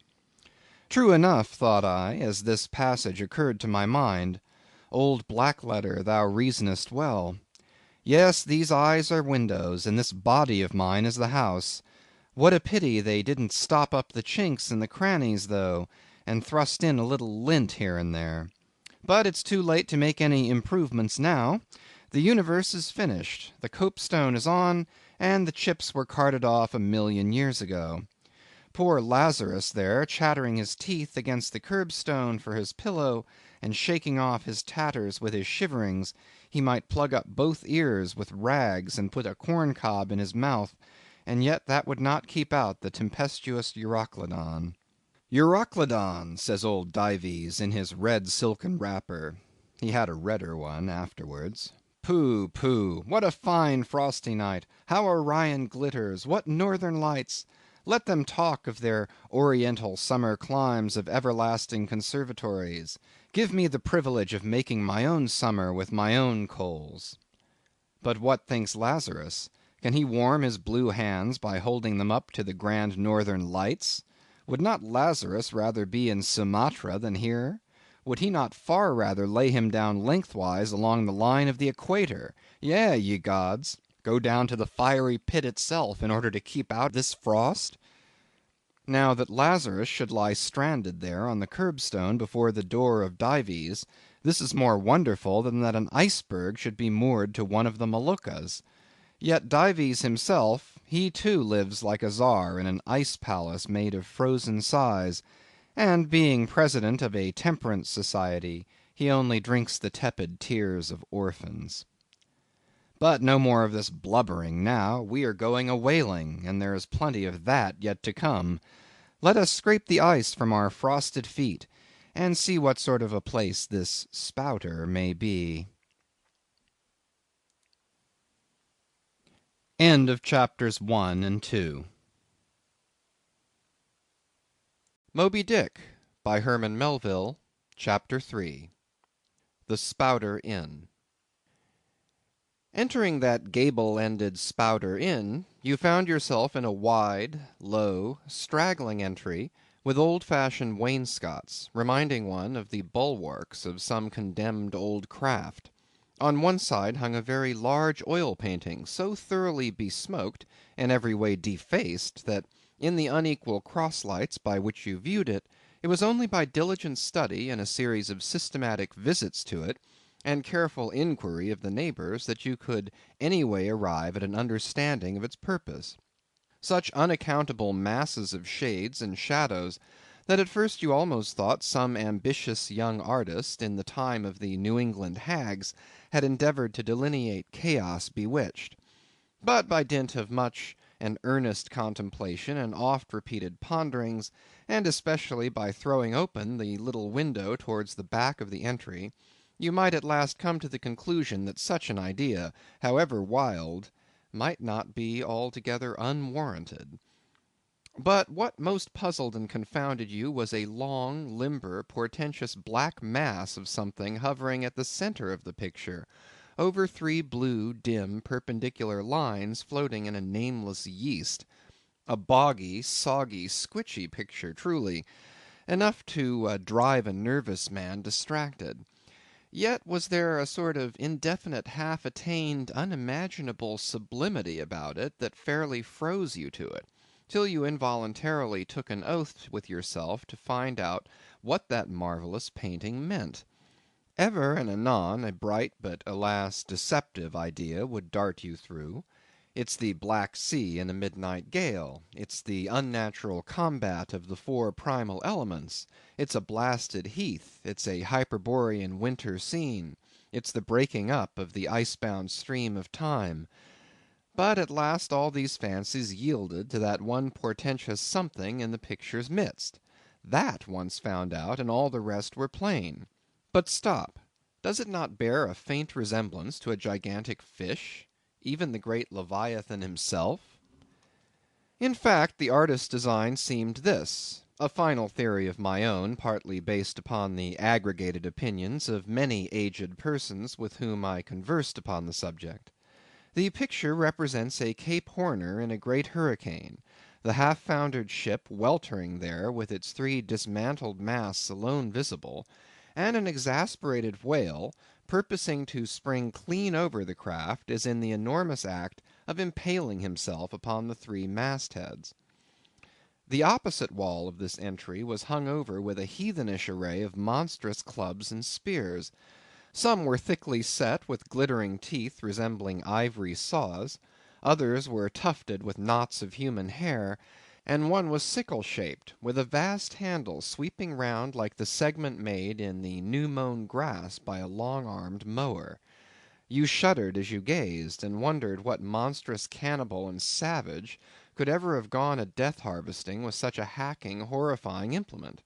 True enough, thought I, as this passage occurred to my mind. Old Blackletter, thou reasonest well. Yes, these eyes are windows, and this body of mine is the house. What a pity they didn't stop up the chinks in the crannies, though, and thrust in a little lint here and there. But it's too late to make any improvements now. The universe is finished, the copestone is on, and the chips were carted off 1,000,000 years ago. Poor Lazarus there, chattering his teeth against the curbstone for his pillow, and shaking off his tatters with his shiverings, he might plug up both ears with rags and put a corn-cob in his mouth, and yet that would not keep out the tempestuous Euroclydon. Euroclydon, says old Dives in his red silken wrapper. He had a redder one afterwards. Pooh, pooh! What a fine frosty night! How Orion glitters! What northern lights! Let them talk of their oriental summer climes of everlasting conservatories. Give me the privilege of making my own summer with my own coals. But what thinks Lazarus? Can he warm his blue hands by holding them up to the grand northern lights? Would not Lazarus rather be in Sumatra than here? Would he not far rather lay him down lengthwise along the line of the equator? Yea, ye gods! Go down to the fiery pit itself in order to keep out this frost? Now that Lazarus should lie stranded there on the curbstone before the door of Dives, this is more wonderful than that an iceberg should be moored to one of the Moluccas. Yet Dives himself, he too lives like a czar in an ice palace made of frozen sighs, and being president of a temperance society, he only drinks the tepid tears of orphans. But no more of this blubbering now. We are going a whaling, and there is plenty of that yet to come. Let us scrape the ice from our frosted feet, and see what sort of a place this spouter may be. End of chapters 1 and 2. Moby-Dick, by Herman Melville, Chapter 3. The Spouter Inn. Entering that gable-ended Spouter Inn, you found yourself in a wide, low, straggling entry, with old-fashioned wainscots, reminding one of the bulwarks of some condemned old craft. On one side hung a very large oil painting, so thoroughly besmoked, and every way defaced, that in the unequal cross-lights by which you viewed it, it was only by diligent study and a series of systematic visits to it, and careful inquiry of the neighbors, that you could any way arrive at an understanding of its purpose. Such unaccountable masses of shades and shadows, that at first you almost thought some ambitious young artist, in the time of the New England hags, had endeavored to delineate chaos bewitched. But by dint of much and earnest contemplation and oft-repeated ponderings, and especially by throwing open the little window towards the back of the entry, you might at last come to the conclusion that such an idea, however wild, might not be altogether unwarranted. But what most puzzled and confounded you was a long, limber, portentous black mass of something hovering at the center of the picture, over 3 blue, dim, perpendicular lines floating in a nameless yeast. A boggy, soggy, squitchy picture truly, enough to drive a nervous man distracted. Yet was there a sort of indefinite, half-attained, unimaginable sublimity about it that fairly froze you to it, till you involuntarily took an oath with yourself to find out what that marvellous painting meant. Ever and anon a bright but alas deceptive idea would dart you through. It's the Black Sea in a midnight gale. It's the unnatural combat of the four primal elements. It's a blasted heath. It's a Hyperborean winter scene. It's the breaking up of the icebound stream of time. But at last all these fancies yielded to that one portentous something in the picture's midst. That once found out, and all the rest were plain. But stop! Does it not bear a faint resemblance to a gigantic fish? Even the great Leviathan himself? In fact, the artist's design seemed this, a final theory of my own, partly based upon the aggregated opinions of many aged persons with whom I conversed upon the subject. The picture represents a Cape Horner in a great hurricane, the half-foundered ship weltering there with its three dismantled masts alone visible, and an exasperated whale, purposing to spring clean over the craft, is in the enormous act of impaling himself upon the three mastheads. The opposite wall of this entry was hung over with a heathenish array of monstrous clubs and spears. Some were thickly set with glittering teeth resembling ivory saws, others were tufted with knots of human hair, and one was sickle-shaped, with a vast handle sweeping round like the segment made in the new-mown grass by a long-armed mower. You shuddered as you gazed, and wondered what monstrous cannibal and savage could ever have gone a death-harvesting with such a hacking, horrifying implement.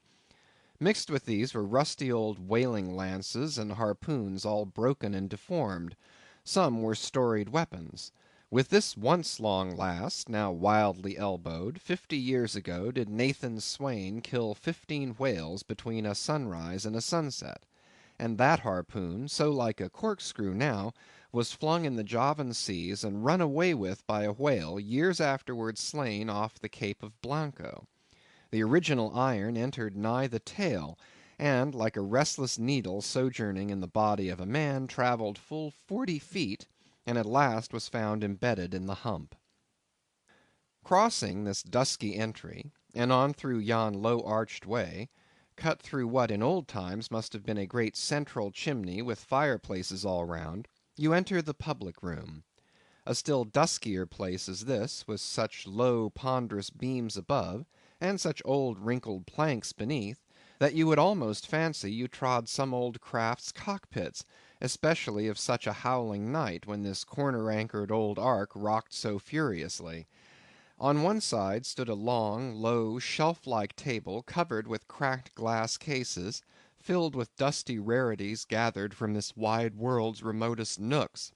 Mixed with these were rusty old whaling lances and harpoons all broken and deformed. Some were storied weapons. With this once long last, now wildly elbowed, 50 years ago did Nathan Swain kill 15 whales between a sunrise and a sunset; and that harpoon, so like a corkscrew now, was flung in the Javan seas and run away with by a whale years afterwards slain off the Cape of Blanco. The original iron entered nigh the tail, and, like a restless needle sojourning in the body of a man, travelled full 40 feet, and at last was found embedded in the hump. Crossing this dusky entry, and on through yon low arched way, cut through what in old times must have been a great central chimney with fireplaces all round, you enter the public room. A still duskier place is this, with such low ponderous beams above, and such old wrinkled planks beneath, that you would almost fancy you trod some old craft's cockpits, especially of such a howling night, when this corner-anchored old ark rocked so furiously. On one side stood a long, low, shelf-like table covered with cracked glass cases, filled with dusty rarities gathered from this wide world's remotest nooks.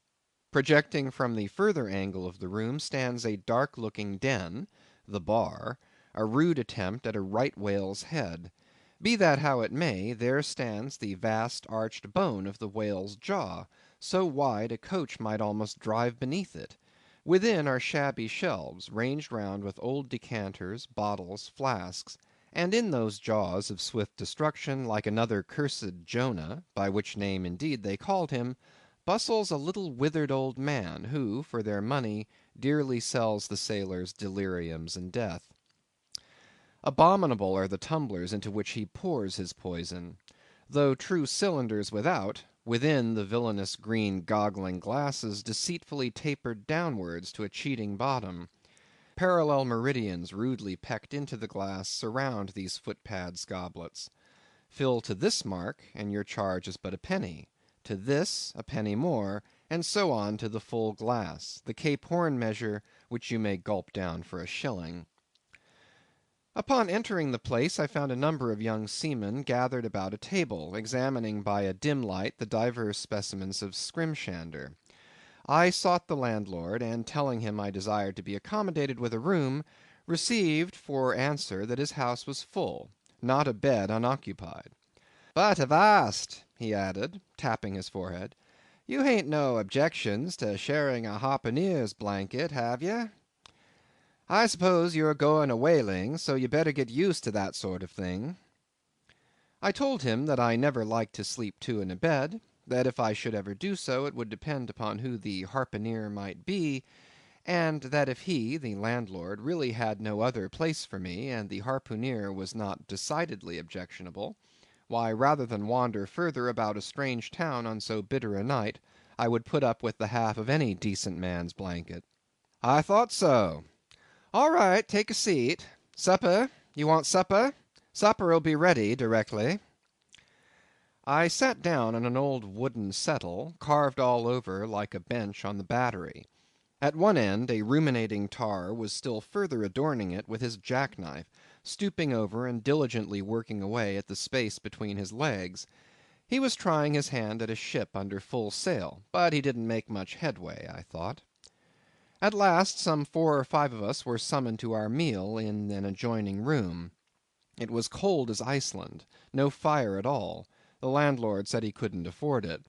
Projecting from the further angle of the room stands a dark-looking den, the bar, a rude attempt at a right whale's head. Be that how it may, there stands the vast arched bone of the whale's jaw, so wide a coach might almost drive beneath it. Within are shabby shelves, ranged round with old decanters, bottles, flasks; and in those jaws of swift destruction, like another cursed Jonah, by which name indeed they called him, bustles a little withered old man, who, for their money, dearly sells the sailors deliriums and death. Abominable are the tumblers into which he pours his poison. Though true cylinders without, within the villainous green goggling glasses deceitfully tapered downwards to a cheating bottom. Parallel meridians rudely pecked into the glass surround these footpads goblets. Fill to this mark, and your charge is but a penny; to this, a penny more, and so on to the full glass, the Cape Horn measure, which you may gulp down for a shilling. Upon entering the place I found a number of young seamen gathered about a table, examining by a dim light the divers specimens of skrimshander. I sought the landlord, and telling him I desired to be accommodated with a room, received for answer that his house was full, not a bed unoccupied. "But avast," he added, tapping his forehead, "you hain't no objections to sharing a harpooneer's blanket, have ye? I suppose you're going a whaling, so you better get used to that sort of thing." I told him that I never liked to sleep two in a bed; that if I should ever do so, it would depend upon who the harpooneer might be; and that if he, the landlord, really had no other place for me, and the harpooneer was not decidedly objectionable, why, rather than wander further about a strange town on so bitter a night, I would put up with the half of any decent man's blanket. I thought so. All right, take a seat. Supper? You want supper? Supper'll be ready directly. I sat down on an old wooden settle, carved all over like a bench on the battery. At one end a ruminating tar was still further adorning it with his jackknife, stooping over and diligently working away at the space between his legs. He was trying his hand at a ship under full sail, but he didn't make much headway, I thought. At last some 4 or 5 of us were summoned to our meal in an adjoining room. It was cold as Iceland, no fire at all. The landlord said he couldn't afford it.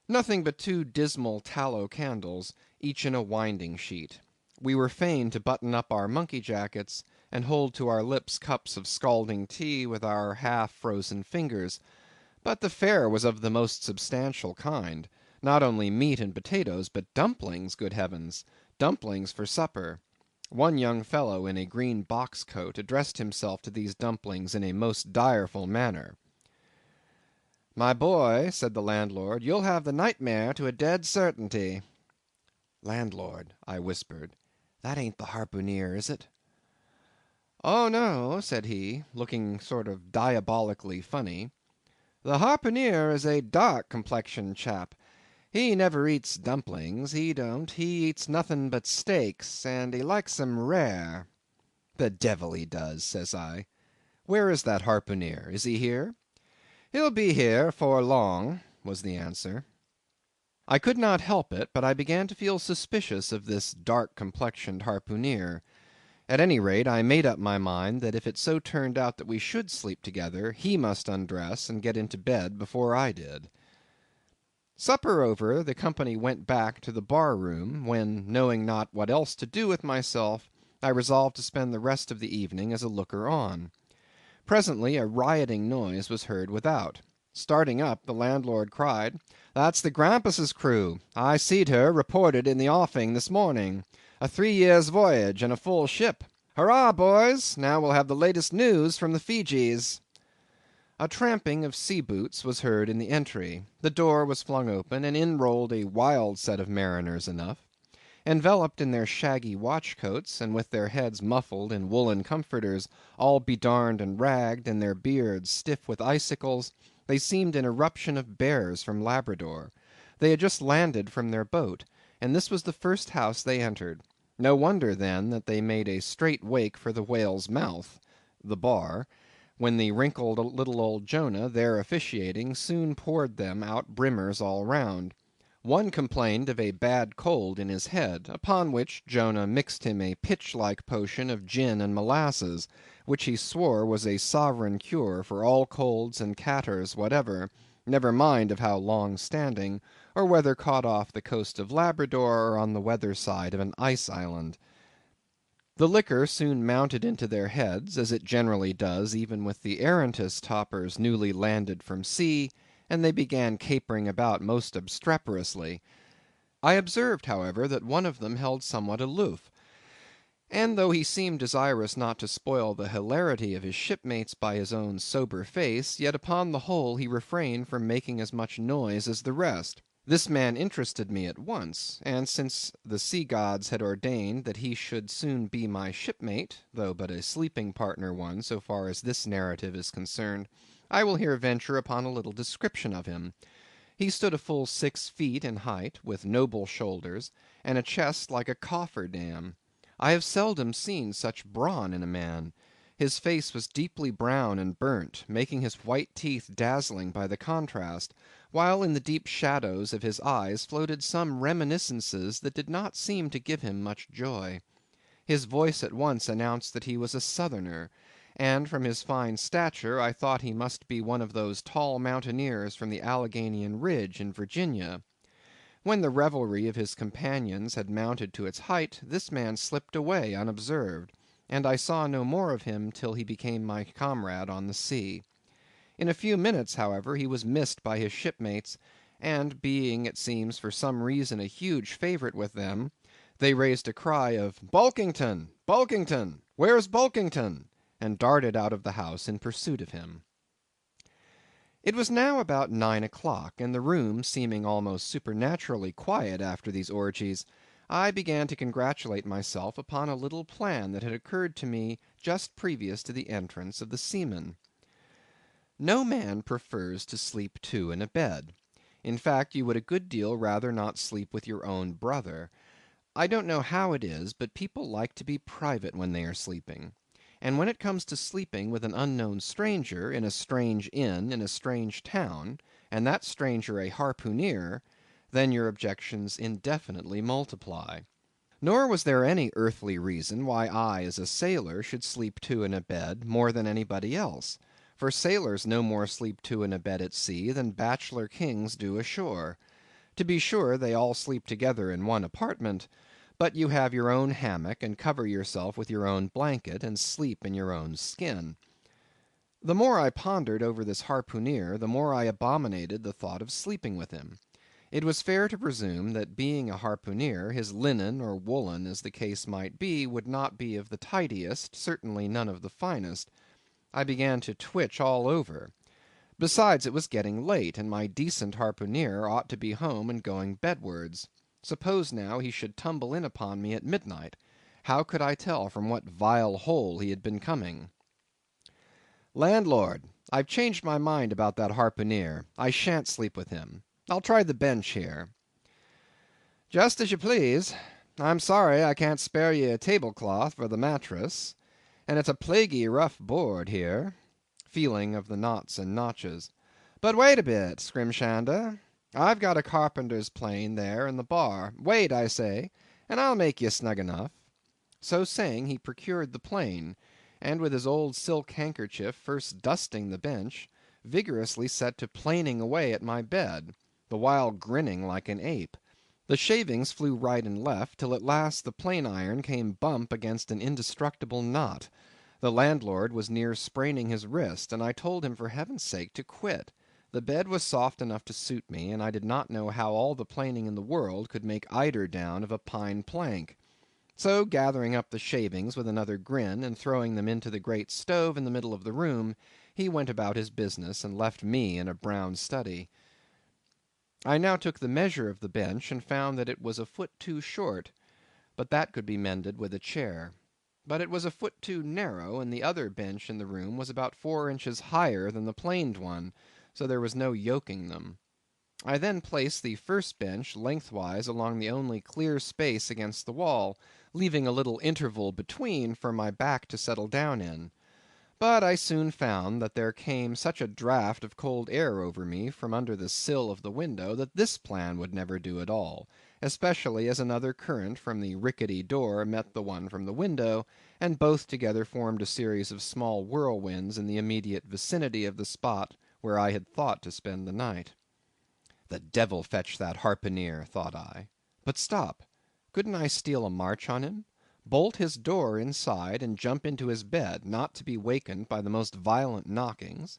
Nothing but 2 dismal tallow candles, each in a winding sheet. We were fain to button up our monkey jackets, and hold to our lips cups of scalding tea with our half frozen fingers. But the fare was of the most substantial kind. Not only meat and potatoes, but dumplings, good heavens! Dumplings for supper. One young fellow in a green box coat addressed himself to these dumplings in a most direful manner. "My boy," said the landlord, "you'll have the nightmare to a dead certainty." "Landlord," I whispered, "that ain't the harpooneer, is it?" "Oh no," said he, looking sort of diabolically funny. "The harpooneer is a dark complexioned chap. He never eats dumplings, he don't; he eats nothing but steaks, and he likes 'em rare." "The devil he does," says I. "Where is that harpooneer? Is he here?" "He'll be here 'fore long," was the answer. I could not help it, but I began to feel suspicious of this dark complexioned harpooneer. At any rate, I made up my mind that if it so turned out that we should sleep together, he must undress and get into bed before I did. Supper over, the company went back to the bar room, when, knowing not what else to do with myself, I resolved to spend the rest of the evening as a looker on. Presently a rioting noise was heard without. Starting up, the landlord cried, "That's the Grampus's crew. I seed her reported in the offing this morning. A 3 years' voyage, and a full ship. Hurrah, boys! Now we'll have the latest news from the Feejees." A tramping of sea boots was heard in the entry. The door was flung open, and in rolled a wild set of mariners enough. Enveloped in their shaggy watch coats, and with their heads muffled in woollen comforters, all bedarned and ragged, and their beards stiff with icicles, they seemed an eruption of bears from Labrador. They had just landed from their boat, and this was the first house they entered. No wonder, then, that they made a straight wake for the whale's mouth, the bar, when the wrinkled little old Jonah, there officiating, soon poured them out brimmers all round. One complained of a bad cold in his head, upon which Jonah mixed him a pitch‐like potion of gin and molasses, which he swore was a sovereign cure for all colds and catarrhs whatever, never mind of how long standing, or whether caught off the coast of Labrador or on the weather side of an ice island. The liquor soon mounted into their heads, as it generally does even with the arrantest topers newly landed from sea, and they began capering about most obstreperously. I observed, however, that one of them held somewhat aloof, and though he seemed desirous not to spoil the hilarity of his shipmates by his own sober face, yet upon the whole he refrained from making as much noise as the rest. This man interested me at once, and since the sea gods had ordained that he should soon be my shipmate, though but a sleeping partner one so far as this narrative is concerned, I will here venture upon a little description of him. He stood a full 6 feet in height, with noble shoulders, and a chest like a coffer dam. I have seldom seen such brawn in a man. His face was deeply brown and burnt, making his white teeth dazzling by the contrast, while in the deep shadows of his eyes floated some reminiscences that did not seem to give him much joy. His voice at once announced that he was a Southerner, and from his fine stature I thought he must be one of those tall mountaineers from the Alleghanian Ridge in Virginia. When the revelry of his companions had mounted to its height, this man slipped away unobserved, and I saw no more of him till he became my comrade on the sea. In a few minutes, however, he was missed by his shipmates, and being, it seems, for some reason a huge favourite with them, They raised a cry of "Bulkington! Bulkington! Where's Bulkington?" and darted out of the house in pursuit of him. It was now about 9 o'clock, and the room seeming almost supernaturally quiet after these orgies, I began to congratulate myself upon a little plan that had occurred to me just previous to the entrance of the seamen. No man prefers to sleep two in a bed. In fact, you would a good deal rather not sleep with your own brother. I don't know how it is, but people like to be private when they are sleeping. And when it comes to sleeping with an unknown stranger, in a strange inn, in a strange town, and that stranger a harpooneer, then your objections indefinitely multiply. Nor was there any earthly reason why I, as a sailor, should sleep two in a bed more than anybody else; for sailors no more sleep two in a bed at sea than bachelor kings do ashore. To be sure, they all sleep together in one apartment, but you have your own hammock, and cover yourself with your own blanket, and sleep in your own skin. The more I pondered over this harpooneer, the more I abominated the thought of sleeping with him. It was fair to presume that being a harpooneer, his linen or woolen, as the case might be, would not be of the tidiest, certainly none of the finest. I began to twitch all over. Besides, it was getting late, and my decent harpooneer ought to be home and going bedwards. Suppose now he should tumble in upon me at midnight. How could I tell from what vile hole he had been coming? "Landlord, I've changed my mind about that harpooneer. I shan't sleep with him. I'll try the bench here." "Just as you please. I'm sorry I can't spare ye a tablecloth for the mattress, and it's a plaguey rough board here," feeling of the knots and notches. "But wait a bit, Scrimshander. I've got a carpenter's plane there in the bar. Wait, I say, and I'll make ye snug enough." So saying, he procured the plane, and with his old silk handkerchief first dusting the bench, vigorously set to planing away at my bed, the while grinning like an ape. The shavings flew right and left, till at last the plane iron came bump against an indestructible knot. The landlord was near spraining his wrist, and I told him for heaven's sake to quit. The bed was soft enough to suit me, and I did not know how all the planing in the world could make eider down of a pine plank. So gathering up the shavings with another grin, and throwing them into the great stove in the middle of the room, he went about his business, and left me in a brown study. I now took the measure of the bench, and found that it was a foot too short, but that could be mended with a chair. But it was a foot too narrow, and the other bench in the room was about 4 inches higher than the planed one, so there was no yoking them. I then placed the first bench lengthwise along the only clear space against the wall, leaving a little interval between for my back to settle down in. But I soon found that there came such a draught of cold air over me from under the sill of the window, that this plan would never do at all, especially as another current from the rickety door met the one from the window, and both together formed a series of small whirlwinds in the immediate vicinity of the spot where I had thought to spend the night. The devil fetch that harpooneer, thought I. But stop, couldn't I steal a march on him? Bolt his door inside, and jump into his bed, not to be wakened by the most violent knockings?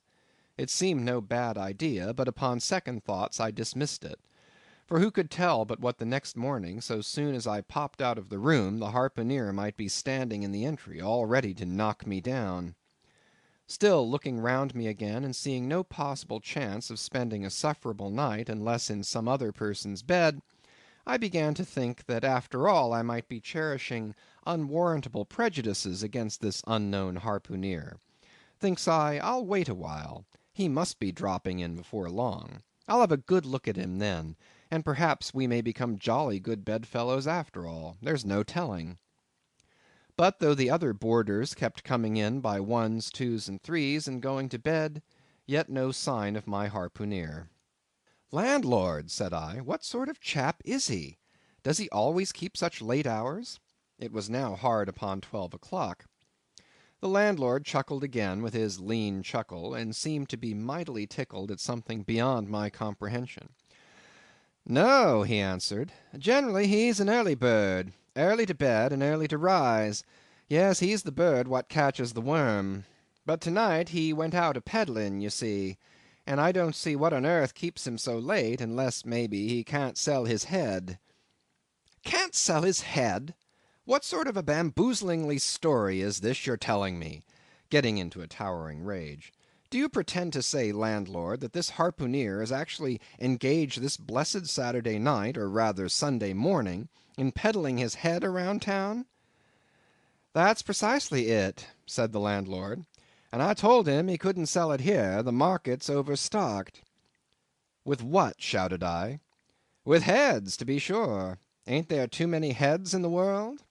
It seemed no bad idea, but upon second thoughts I dismissed it. For who could tell but what the next morning, so soon as I popped out of the room, the harpooneer might be standing in the entry, all ready to knock me down? Still, looking round me again, and seeing no possible chance of spending a sufferable night unless in some other person's bed, I began to think that after all I might be cherishing unwarrantable prejudices against this unknown harpooneer. Thinks I, I'll wait a while. He must be dropping in before long. I'll have a good look at him then, and perhaps we may become jolly good bedfellows after all. There's no telling. But though the other boarders kept coming in by ones, twos, and threes, and going to bed, yet no sign of my harpooneer. "Landlord," said I, "what sort of chap is he? Does he always keep such late hours?" It was now hard upon 12 o'clock. The landlord chuckled again with his lean chuckle, and seemed to be mightily tickled at something beyond my comprehension. "No," he answered, "generally he's an early bird, early to bed and early to rise. Yes, he's the bird what catches the worm. But to night he went out a peddling, you see, and I don't see what on earth keeps him so late, unless, maybe, he can't sell his head." Can't sell his head? What sort of a bamboozlingly story is this you're telling me? Getting into a towering rage. Do you pretend to say, landlord, that this harpooneer is actually engaged this blessed Saturday night, or rather Sunday morning, in peddling his head around town? That's precisely it, said the landlord, and I told him he couldn't sell it here, the market's overstocked. With what? Shouted I. With heads, to be sure. Ain't there too many heads in the world?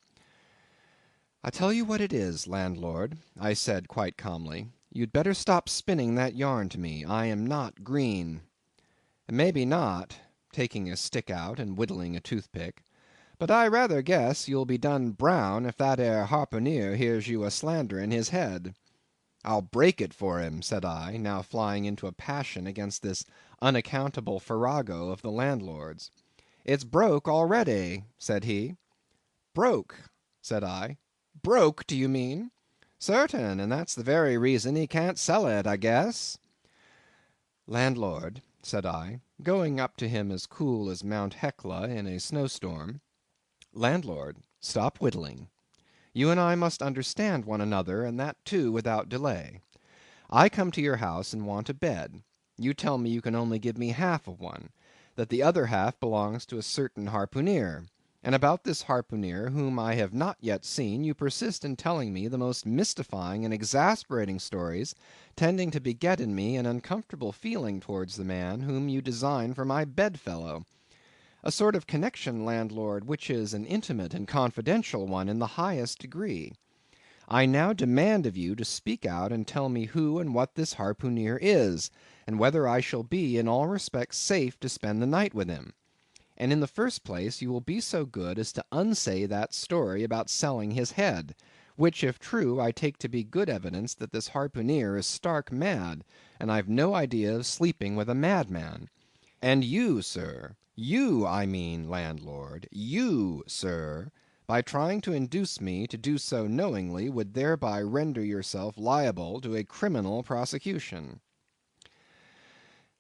I tell you what it is, landlord, I said quite calmly. You'd better stop spinning that yarn to me. I am not green. Maybe not, taking a stick out and whittling a toothpick, but I rather guess you'll be done brown if that 'ere harpooneer hears you a slandering his head. I'll break it for him, said I, now flying into a passion against this unaccountable farrago of the landlord's. It's broke already, said he. Broke, said I. Broke, do you mean? Certain, and that's the very reason he can't sell it, I guess. Landlord, said I, going up to him as cool as Mount Hecla in a snowstorm, landlord, stop whittling. You and I must understand one another, and that too without delay. I come to your house and want a bed. You tell me you can only give me half of one, that the other half belongs to a certain harpooneer. And about this harpooneer, whom I have not yet seen, you persist in telling me the most mystifying and exasperating stories, tending to beget in me an uncomfortable feeling towards the man whom you design for my bedfellow. A sort of connection, landlord, which is an intimate and confidential one in the highest degree. I now demand of you to speak out and tell me who and what this harpooneer is, and whether I shall be in all respects safe to spend the night with him. And in the first place, you will be so good as to unsay that story about selling his head, which, if true, I take to be good evidence that this harpooneer is stark mad, and I've no idea of sleeping with a madman. And you, sir, you, I mean, landlord, you, sir, by trying to induce me to do so knowingly, would thereby render yourself liable to a criminal prosecution.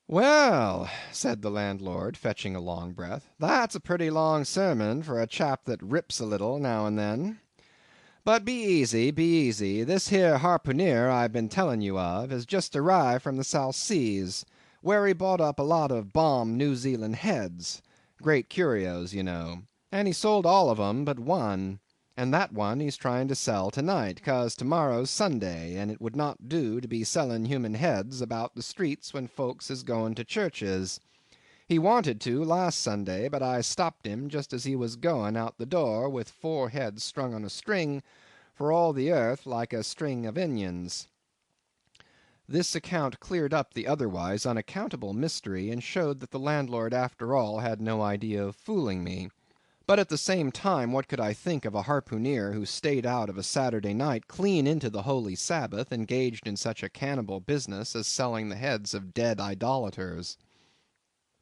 Well, said the landlord, fetching a long breath, that's a pretty long sermon for a chap that rips a little now and then. But be easy, be easy. This here harpooneer I've been telling you of has just arrived from the South Seas, where he bought up a lot of bomb New Zealand heads, great curios, you know, and he sold all of 'em but one, and that one he's trying to sell tonight, 'cause tomorrow's Sunday, and it would not do to be selling human heads about the streets when folks is going to churches. He wanted to last Sunday, but I stopped him just as he was going out the door with 4 heads strung on a string, for all the earth like a string of onions. This account cleared up the otherwise unaccountable mystery, and showed that the landlord after all had no idea of fooling me. But at the same time, what could I think of a harpooneer who stayed out of a Saturday night clean into the holy Sabbath, engaged in such a cannibal business as selling the heads of dead idolaters?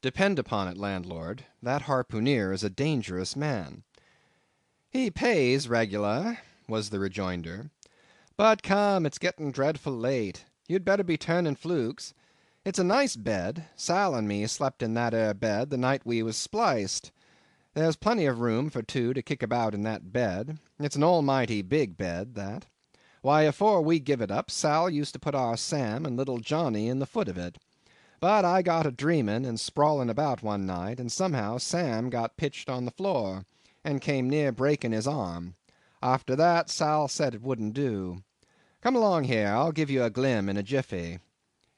Depend upon it, landlord, that harpooneer is a dangerous man. He pays regular, was the rejoinder. But come, it's getting dreadful late. You'd better be turning flukes. It's a nice bed. Sal and me slept in that 'ere bed the night we was spliced. There's plenty of room for 2 to kick about in that bed. It's an almighty big bed, that. Why, afore we give it up, Sal used to put our Sam and little Johnny in the foot of it. But I got a dreaming and sprawling about one night, and somehow Sam got pitched on the floor, and came near breaking his arm. After that, Sal said it wouldn't do. Come along here, I'll give you a glim in a jiffy.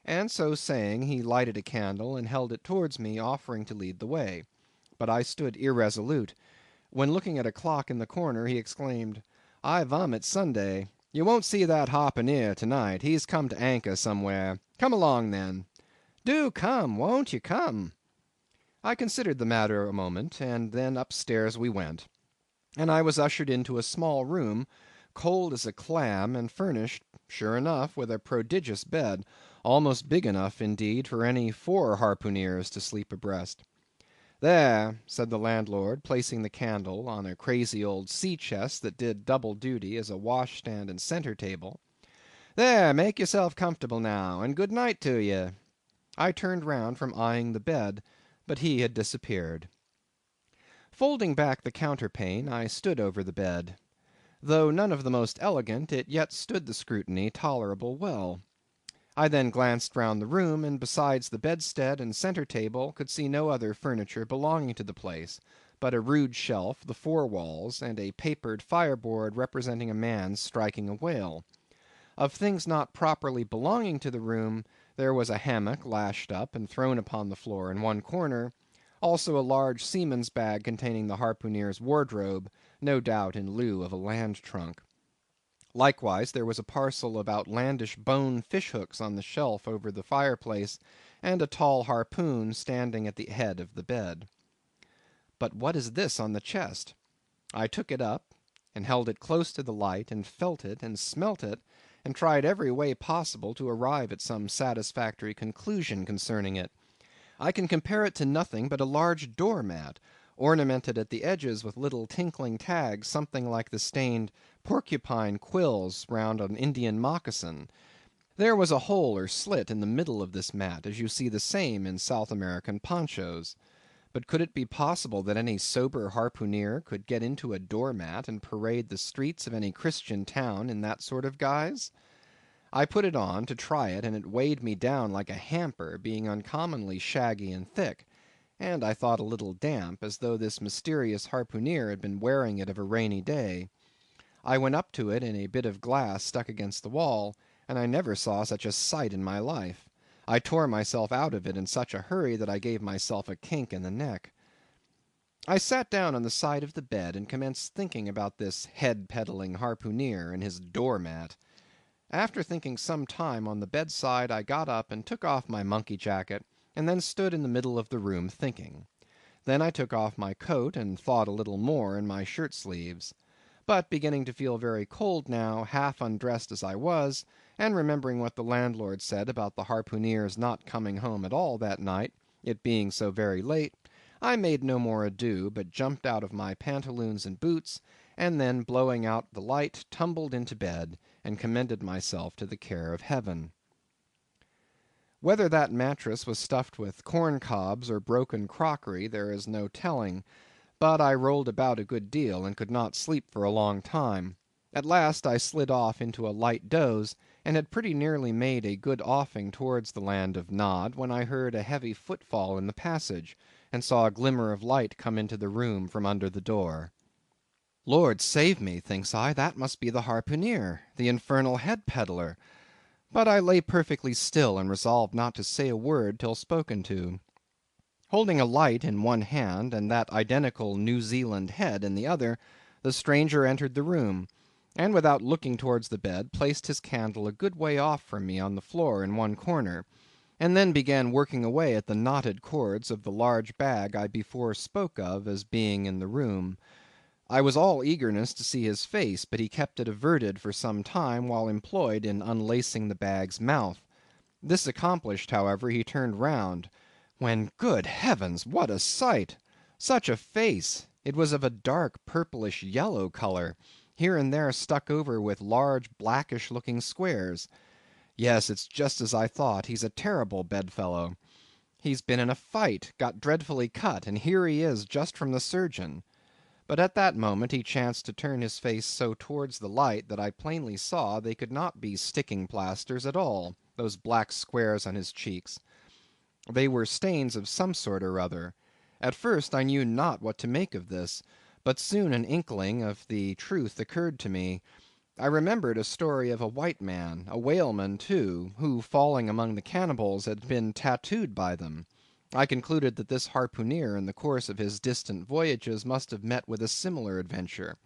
And so saying, he lighted a candle and held it towards me, offering to lead the way. But I stood irresolute, when looking at a clock in the corner, he exclaimed, I vomit Sunday. You won't see that harpooneer tonight. He's come to anchor somewhere. Come along then. Do come, won't you come? I considered the matter a moment, and then upstairs we went, and I was ushered into a small room, cold as a clam, and furnished, sure enough, with a prodigious bed, almost big enough, indeed, for any 4 harpooneers to sleep abreast. There, said the landlord, placing the candle on a crazy old sea-chest that did double duty as a washstand and centre table. There, make yourself comfortable now, and good night to ye. I turned round from eyeing the bed, but he had disappeared. Folding back the counterpane, I stood over the bed. Though none of the most elegant, it yet stood the scrutiny tolerable well. I then glanced round the room, and besides the bedstead and centre table, could see no other furniture belonging to the place, but a rude shelf, the four walls, and a papered fireboard representing a man striking a whale. Of things not properly belonging to the room, there was a hammock lashed up and thrown upon the floor in one corner, also a large seaman's bag containing the harpooneer's wardrobe, no doubt in lieu of a land trunk. Likewise there was a parcel of outlandish bone fish-hooks on the shelf over the fireplace, and a tall harpoon standing at the head of the bed. But what is this on the chest? I took it up, and held it close to the light, and felt it, and smelt it, and tried every way possible to arrive at some satisfactory conclusion concerning it. I can compare it to nothing but a large door-mat, ornamented at the edges with little tinkling tags, something like the stained porcupine quills round an Indian moccasin. There was a hole or slit in the middle of this mat, as you see the same in South American ponchos. But could it be possible that any sober harpooneer could get into a door-mat and parade the streets of any Christian town in that sort of guise? I put it on to try it, and it weighed me down like a hamper, being uncommonly shaggy and thick, and I thought a little damp, as though this mysterious harpooneer had been wearing it of a rainy day. I went up to it in a bit of glass stuck against the wall, and I never saw such a sight in my life. I tore myself out of it in such a hurry that I gave myself a kink in the neck. I sat down on the side of the bed and commenced thinking about this head-peddling harpooneer and his door-mat. After thinking some time on the bedside, I got up and took off my monkey jacket, and then stood in the middle of the room thinking. Then I took off my coat, and thought a little more in my shirt sleeves. But beginning to feel very cold now, half undressed as I was, and remembering what the landlord said about the harpooneer's not coming home at all that night, it being so very late, I made no more ado, but jumped out of my pantaloons and boots, and then blowing out the light, tumbled into bed, and commended myself to the care of Heaven. Whether that mattress was stuffed with corn cobs or broken crockery, there is no telling, but I rolled about a good deal, and could not sleep for a long time. At last I slid off into a light doze, and had pretty nearly made a good offing towards the land of Nod, when I heard a heavy footfall in the passage, and saw a glimmer of light come into the room from under the door. Lord save me, thinks I, that must be the harpooneer, the infernal head-peddler. But I lay perfectly still, and resolved not to say a word till spoken to. Holding a light in one hand, and that identical New Zealand head in the other, the stranger entered the room, and without looking towards the bed, placed his candle a good way off from me on the floor in one corner, and then began working away at the knotted cords of the large bag I before spoke of as being in the room. I was all eagerness to see his face, but he kept it averted for some time while employed in unlacing the bag's mouth. This accomplished, however, he turned round, when, good heavens, what a sight! Such a face! It was of a dark purplish yellow colour, here and there stuck over with large blackish looking squares. Yes, it's just as I thought, he's a terrible bedfellow. He's been in a fight, got dreadfully cut, and here he is just from the surgeon. But at that moment he chanced to turn his face so towards the light that I plainly saw they could not be sticking plasters at all, those black squares on his cheeks. They were stains of some sort or other. At first I knew not what to make of this, but soon an inkling of the truth occurred to me. I remembered a story of a white man, a whaleman too, who falling among the cannibals had been tattooed by them. I concluded that this harpooneer in the course of his distant voyages must have met with a similar adventure.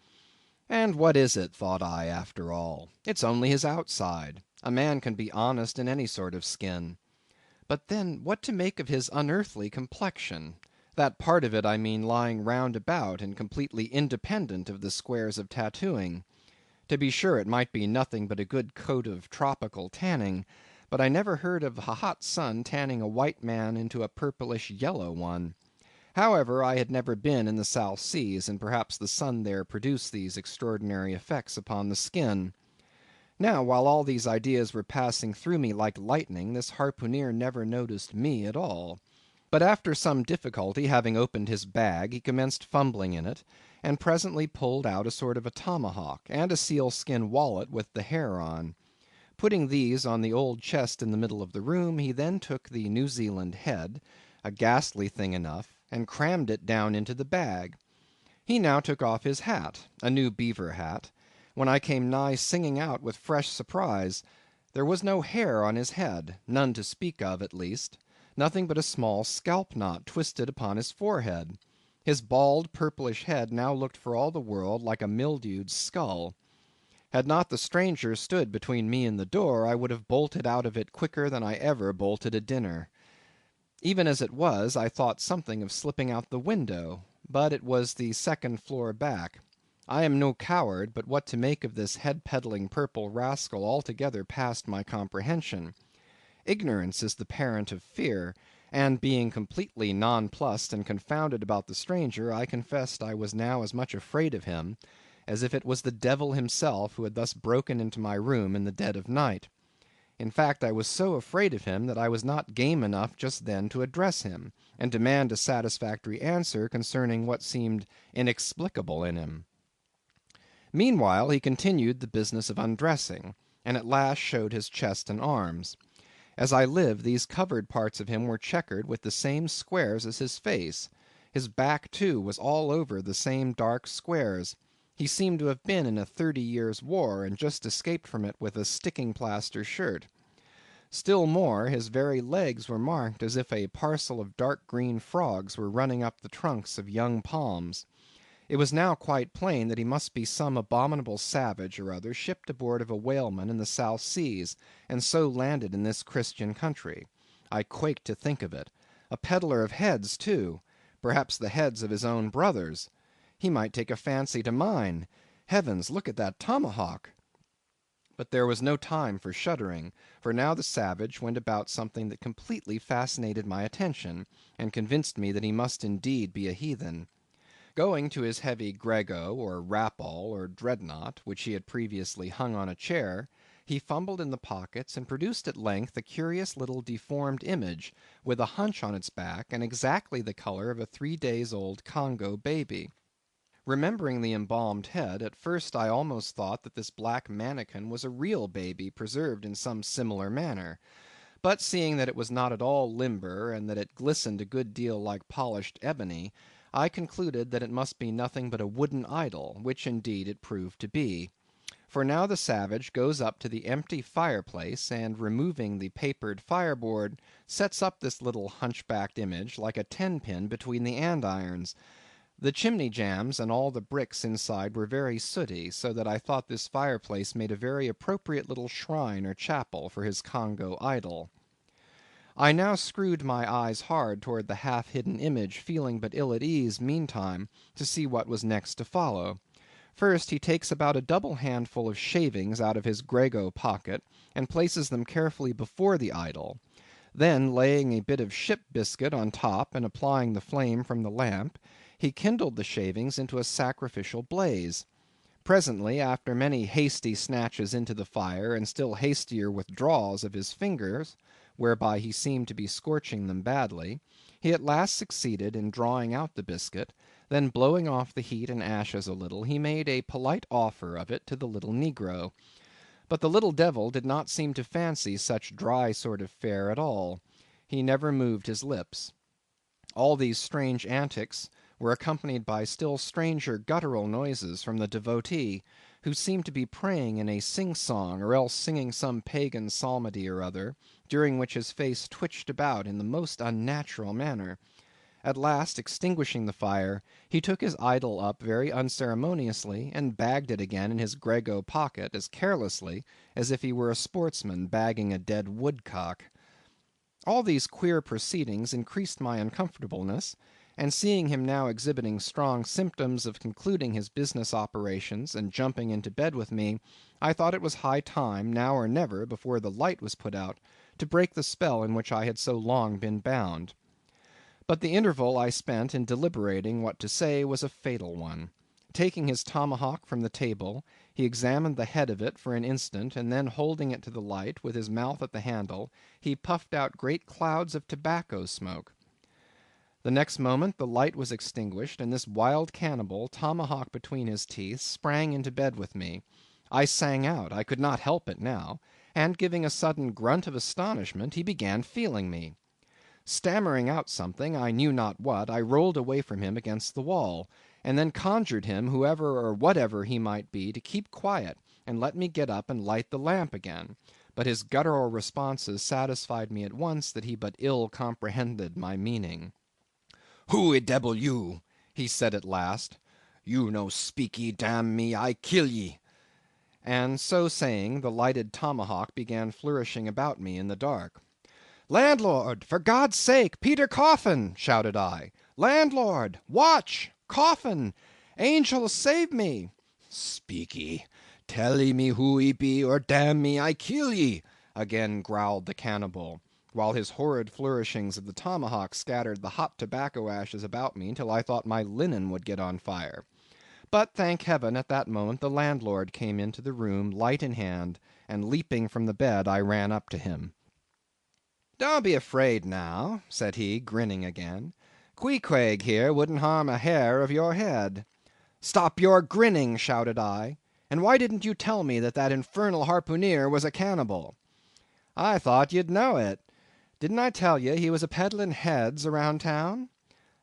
And what is it, thought I, after all? It's only his outside. A man can be honest in any sort of skin. But then what to make of his unearthly complexion? That part of it, I mean, lying round about and completely independent of the squares of tattooing. To be sure, it might be nothing but a good coat of tropical tanning, but I never heard of a hot sun tanning a white man into a purplish yellow one. However, I had never been in the South Seas, and perhaps the sun there produced these extraordinary effects upon the skin. Now, while all these ideas were passing through me like lightning, this harpooneer never noticed me at all. But after some difficulty, having opened his bag, he commenced fumbling in it, and presently pulled out a sort of a tomahawk, and a sealskin wallet with the hair on. Putting these on the old chest in the middle of the room, he then took the New Zealand head, a ghastly thing enough, and crammed it down into the bag. He now took off his hat, a new beaver hat, when I came nigh singing out with fresh surprise. There was no hair on his head, none to speak of at least, nothing but a small scalp knot twisted upon his forehead. His bald purplish head now looked for all the world like a mildewed skull. Had not the stranger stood between me and the door, I would have bolted out of it quicker than I ever bolted a dinner. Even as it was, I thought something of slipping out the window, but it was the second floor back. I am no coward, but what to make of this head-peddling purple rascal altogether passed my comprehension. Ignorance is the parent of fear, and being completely nonplussed and confounded about the stranger, I confessed I was now as much afraid of him as if it was the devil himself who had thus broken into my room in the dead of night. In fact, I was so afraid of him that I was not game enough just then to address him, and demand a satisfactory answer concerning what seemed inexplicable in him. Meanwhile he continued the business of undressing, and at last showed his chest and arms. As I live, these covered parts of him were checkered with the same squares as his face. His back, too, was all over the same dark squares. He seemed to have been in a 30 years' war, and just escaped from it with a sticking-plaster shirt. Still more, his very legs were marked as if a parcel of dark green frogs were running up the trunks of young palms. It was now quite plain that he must be some abominable savage or other shipped aboard of a whaleman in the South Seas, and so landed in this Christian country. I quaked to think of it. A peddler of heads, too; perhaps the heads of his own brothers. He might take a fancy to mine. Heavens, look at that tomahawk! But there was no time for shuddering, for now the savage went about something that completely fascinated my attention, and convinced me that he must indeed be a heathen. Going to his heavy grego, or rapal, or dreadnought, which he had previously hung on a chair, he fumbled in the pockets, and produced at length a curious little deformed image, with a hunch on its back, and exactly the colour of a 3 days old Congo baby. Remembering the embalmed head, at first I almost thought that this black manikin was a real baby preserved in some similar manner; but seeing that it was not at all limber, and that it glistened a good deal like polished ebony, I concluded that it must be nothing but a wooden idol, which indeed it proved to be. For now the savage goes up to the empty fireplace, and removing the papered fireboard, sets up this little hunchbacked image like a tenpin between the andirons. The chimney jambs and all the bricks inside were very sooty, so that I thought this fireplace made a very appropriate little shrine or chapel for his Congo idol. I now screwed my eyes hard toward the half-hidden image, feeling but ill at ease, meantime, to see what was next to follow. First, he takes about a double handful of shavings out of his grego pocket, and places them carefully before the idol. Then, laying a bit of ship biscuit on top, and applying the flame from the lamp, he kindled the shavings into a sacrificial blaze. Presently, after many hasty snatches into the fire, and still hastier withdrawals of his fingers, whereby he seemed to be scorching them badly, he at last succeeded in drawing out the biscuit; then blowing off the heat and ashes a little, he made a polite offer of it to the little negro. But the little devil did not seem to fancy such dry sort of fare at all. He never moved his lips. All these strange antics were accompanied by still stranger guttural noises from the devotee, who seemed to be praying in a sing-song, or else singing some pagan psalmody or other, during which his face twitched about in the most unnatural manner. At last, extinguishing the fire, he took his idol up very unceremoniously, and bagged it again in his grego pocket as carelessly as if he were a sportsman bagging a dead woodcock. All these queer proceedings increased my uncomfortableness, and seeing him now exhibiting strong symptoms of concluding his business operations and jumping into bed with me, I thought it was high time, now or never, before the light was put out, to break the spell in which I had so long been bound. But the interval I spent in deliberating what to say was a fatal one. Taking his tomahawk from the table, he examined the head of it for an instant, and then holding it to the light, with his mouth at the handle, he puffed out great clouds of tobacco smoke. The next moment the light was extinguished, and this wild cannibal, tomahawk between his teeth, sprang into bed with me. I sang out, I could not help it now, and giving a sudden grunt of astonishment, he began feeling me. Stammering out something, I knew not what, I rolled away from him against the wall, and then conjured him, whoever or whatever he might be, to keep quiet, and let me get up and light the lamp again. But his guttural responses satisfied me at once that he but ill comprehended my meaning. "Who e debbil you?" he said at last. "You no speakee, damn me, I kill ye." And so saying, the lighted tomahawk began flourishing about me in the dark. "Landlord! For God's sake! Peter Coffin!" shouted I. "Landlord! Watch! Coffin! Angel, save me!" "Speakee! Tell ye me who ye be, or damn me, I kill ye!" again growled the cannibal, while his horrid flourishings of the tomahawk scattered the hot tobacco ashes about me till I thought my linen would get on fire. But thank heaven, at that moment the landlord came into the room, light in hand, and leaping from the bed, I ran up to him. "Don't be afraid now," said he, grinning again. "Queequeg here wouldn't harm a hair of your head." "Stop your grinning," shouted I. "And why didn't you tell me that that infernal harpooneer was a cannibal?" "I thought you'd know it. Didn't I tell ye he was a peddling heads around town?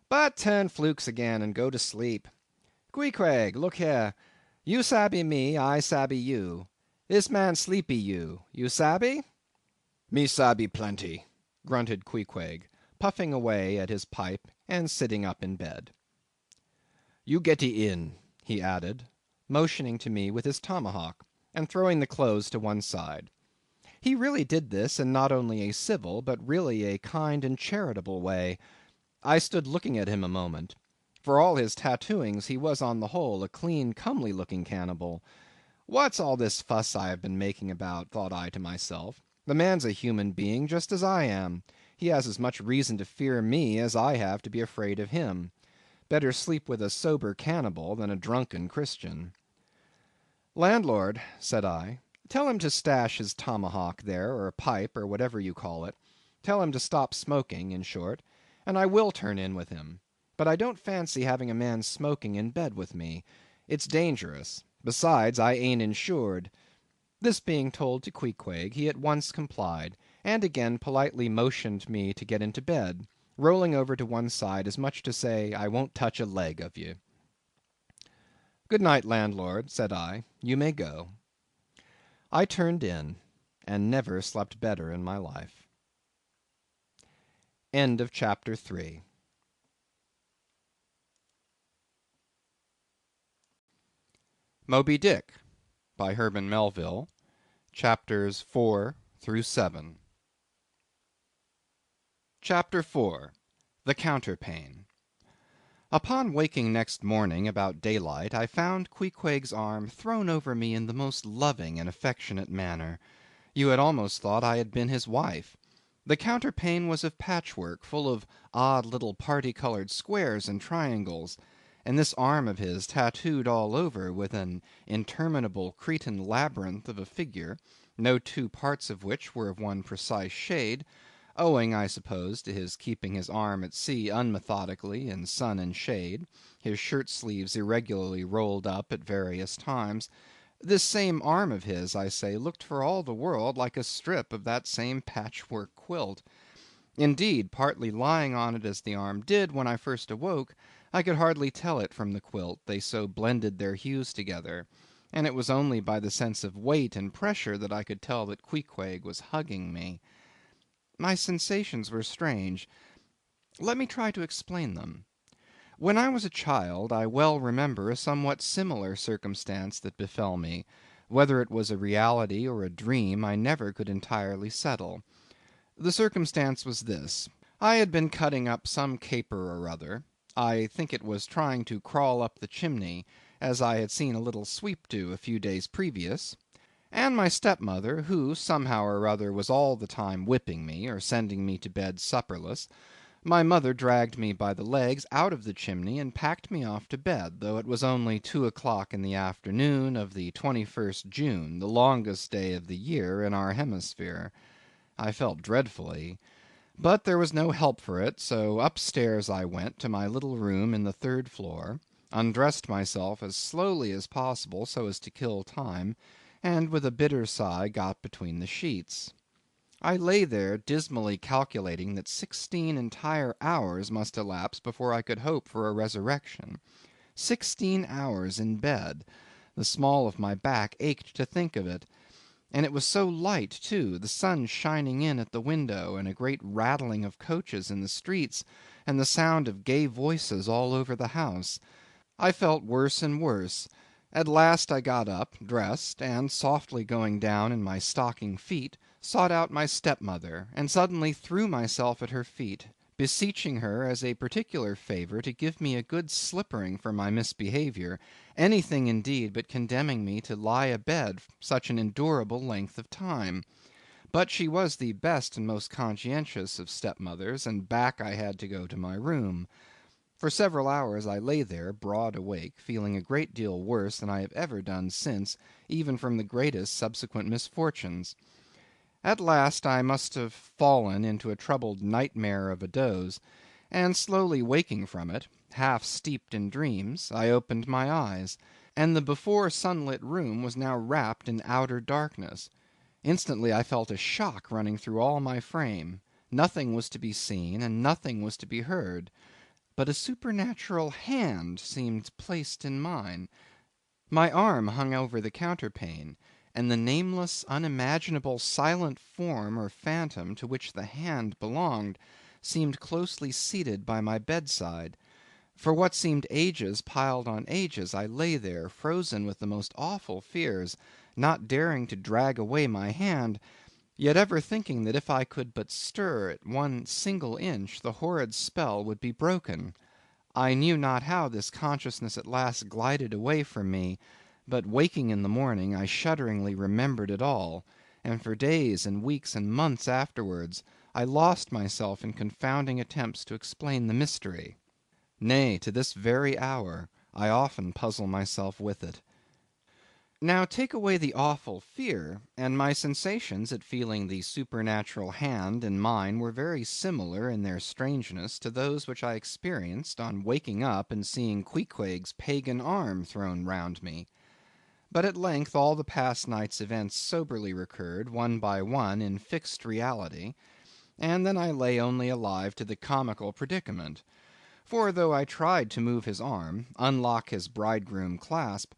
But turn flukes again and go to sleep. Queequeg, look here. You sabby me, I sabby you. This man sleepy you. You sabby?" "Me sabby plenty," grunted Queequeg, puffing away at his pipe and sitting up in bed. "You getty in," he added, motioning to me with his tomahawk, and throwing the clothes to one side. He really did this in not only a civil, but really a kind and charitable way. I stood looking at him a moment. For all his tattooings, he was on the whole a clean, comely looking cannibal. What's all this fuss I have been making about, thought I to myself. The man's a human being just as I am. He has as much reason to fear me as I have to be afraid of him. Better sleep with a sober cannibal than a drunken Christian. "Landlord," said I, "tell him to stash his tomahawk there, or pipe, or whatever you call it. Tell him to stop smoking, in short, and I will turn in with him. But I don't fancy having a man smoking in bed with me. It's dangerous. Besides, I ain't insured." This being told to Queequeg, he at once complied, and again politely motioned me to get into bed, rolling over to one side as much to say, I won't touch a leg of you. "Good night, landlord," said I. "You may go." I turned in, and never slept better in my life. End of chapter 3. Moby-Dick, by Herman Melville, chapters 4 through 7. Chapter 4. The Counterpane. Upon waking next morning about daylight, I found Queequeg's arm thrown over me in the most loving and affectionate manner. You had almost thought I had been his wife. The counterpane was of patchwork, full of odd little party-colored squares and triangles, and this arm of his tattooed all over with an interminable Cretan labyrinth of a figure, no two parts of which were of one precise shade, owing, I suppose, to his keeping his arm at sea unmethodically in sun and shade, his shirt sleeves irregularly rolled up at various times. This same arm of his, I say, looked for all the world like a strip of that same patchwork quilt. Indeed, partly lying on it as the arm did when I first awoke, I could hardly tell it from the quilt, they so blended their hues together, and it was only by the sense of weight and pressure that I could tell that Queequeg was hugging me. My sensations were strange. Let me try to explain them. When I was a child, I well remember a somewhat similar circumstance that befell me. Whether it was a reality or a dream, I never could entirely settle. The circumstance was this. I had been cutting up some caper or other. I think it was trying to crawl up the chimney, as I had seen a little sweep do a few days previous, and my stepmother, who somehow or other was all the time whipping me, or sending me to bed supperless, my mother dragged me by the legs out of the chimney and packed me off to bed, though it was only 2 o'clock in the afternoon of the 21st June, the longest day of the year in our hemisphere. I felt dreadfully. But there was no help for it, so upstairs I went to my little room in the third floor, undressed myself as slowly as possible so as to kill time, and with a bitter sigh got between the sheets. I lay there dismally calculating that 16 entire hours must elapse before I could hope for a resurrection. 16 hours in bed! The small of my back ached to think of it. And it was so light, too, the sun shining in at the window, and a great rattling of coaches in the streets, and the sound of gay voices all over the house. I felt worse and worse. At last I got up, dressed, and softly going down in my stocking feet, sought out my stepmother, and suddenly threw myself at her feet, beseeching her as a particular favour to give me a good slippering for my misbehaviour, anything indeed but condemning me to lie abed such an endurable length of time. But she was the best and most conscientious of stepmothers, and back I had to go to my room. For several hours I lay there broad awake, feeling a great deal worse than I have ever done since, even from the greatest subsequent misfortunes. At last I must have fallen into a troubled nightmare of a doze, and slowly waking from it, half steeped in dreams, I opened my eyes, and the before sunlit room was now wrapped in outer darkness. Instantly I felt a shock running through all my frame. Nothing was to be seen, and nothing was to be heard. But a supernatural hand seemed placed in mine. My arm hung over the counterpane, and the nameless, unimaginable, silent form or phantom to which the hand belonged seemed closely seated by my bedside. For what seemed ages piled on ages, I lay there, frozen with the most awful fears, not daring to drag away my hand, yet ever thinking that if I could but stir it one single inch, the horrid spell would be broken. I knew not how this consciousness at last glided away from me, but waking in the morning, I shudderingly remembered it all, and for days and weeks and months afterwards I lost myself in confounding attempts to explain the mystery. Nay, to this very hour I often puzzle myself with it. Now take away the awful fear, and my sensations at feeling the supernatural hand in mine were very similar in their strangeness to those which I experienced on waking up and seeing Queequeg's pagan arm thrown round me. But at length all the past night's events soberly recurred, one by one, in fixed reality, and then I lay only alive to the comical predicament. For though I tried to move his arm, unlock his bridegroom clasp,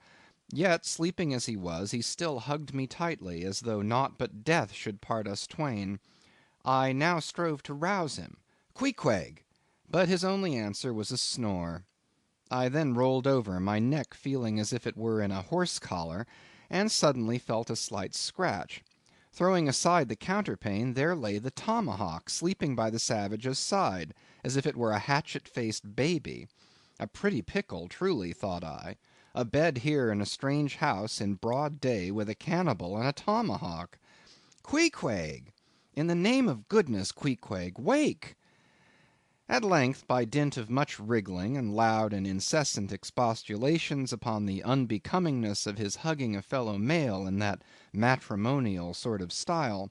yet, sleeping as he was, he still hugged me tightly, as though naught but death should part us twain. I now strove to rouse him. "Queequeg!" but his only answer was a snore. I then rolled over, my neck feeling as if it were in a horse collar, and suddenly felt a slight scratch. Throwing aside the counterpane, there lay the tomahawk, sleeping by the savage's side, as if it were a hatchet-faced baby. A pretty pickle, truly, thought I. A bed here in a strange house, in broad day, with a cannibal and a tomahawk. Queequeg! In the name of goodness, Queequeg, wake! At length, by dint of much wriggling, and loud and incessant expostulations upon the unbecomingness of his hugging a fellow male in that matrimonial sort of style,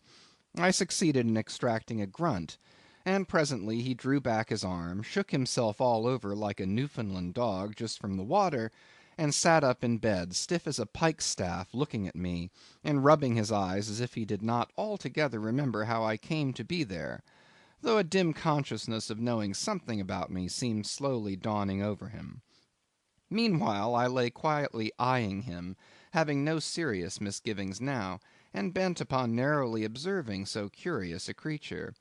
I succeeded in extracting a grunt, and presently he drew back his arm, shook himself all over like a Newfoundland dog just from the water, and sat up in bed, stiff as a pikestaff, looking at me, and rubbing his eyes as if he did not altogether remember how I came to be there, though a dim consciousness of knowing something about me seemed slowly dawning over him. Meanwhile I lay quietly eyeing him, having no serious misgivings now, and bent upon narrowly observing so curious a creature.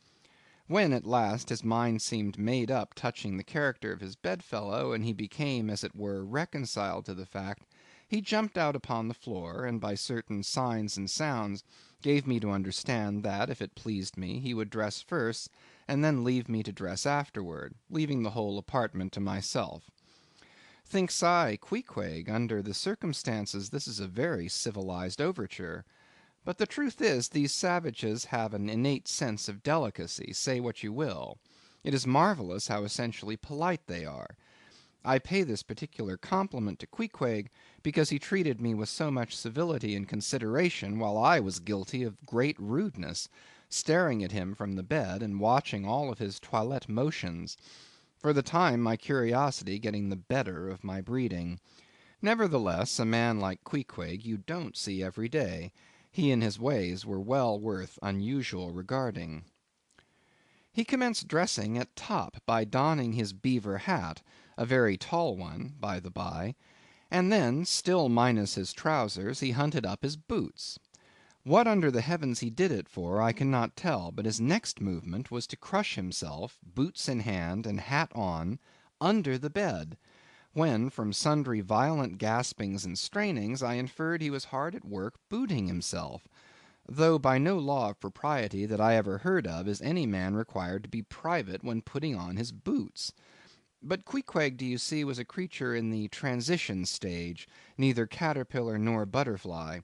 When at last his mind seemed made up touching the character of his bedfellow, and he became, as it were, reconciled to the fact, he jumped out upon the floor, and by certain signs and sounds gave me to understand that, if it pleased me, he would dress first, and then leave me to dress afterward, leaving the whole apartment to myself. Thinks I, Queequeg, under the circumstances this is a very civilized overture. But the truth is, these savages have an innate sense of delicacy, say what you will. It is marvellous how essentially polite they are. I pay this particular compliment to Queequeg, because he treated me with so much civility and consideration, while I was guilty of great rudeness, staring at him from the bed, and watching all of his toilette motions; for the time my curiosity getting the better of my breeding. Nevertheless, a man like Queequeg you don't see every day. He and his ways were well worth unusual regarding. He commenced dressing at top by donning his beaver hat, a very tall one, by the by, and then, still minus his trousers, he hunted up his boots. What under the heavens he did it for, I cannot tell, but his next movement was to crush himself, boots in hand and hat on, under the bed, when, from sundry violent gaspings and strainings, I inferred he was hard at work booting himself; though by no law of propriety that I ever heard of is any man required to be private when putting on his boots. But Queequeg, do you see, was a creature in the transition stage, neither caterpillar nor butterfly.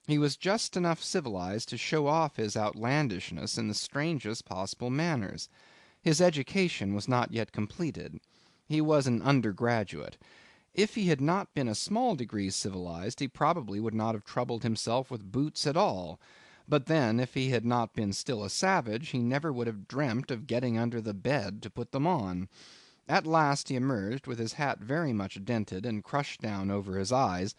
He was just enough civilized to show off his outlandishness in the strangest possible manners. His education was not yet completed. He was an undergraduate. If he had not been a small degree civilized, he probably would not have troubled himself with boots at all; but then, if he had not been still a savage, he never would have dreamt of getting under the bed to put them on. At last he emerged with his hat very much dented and crushed down over his eyes,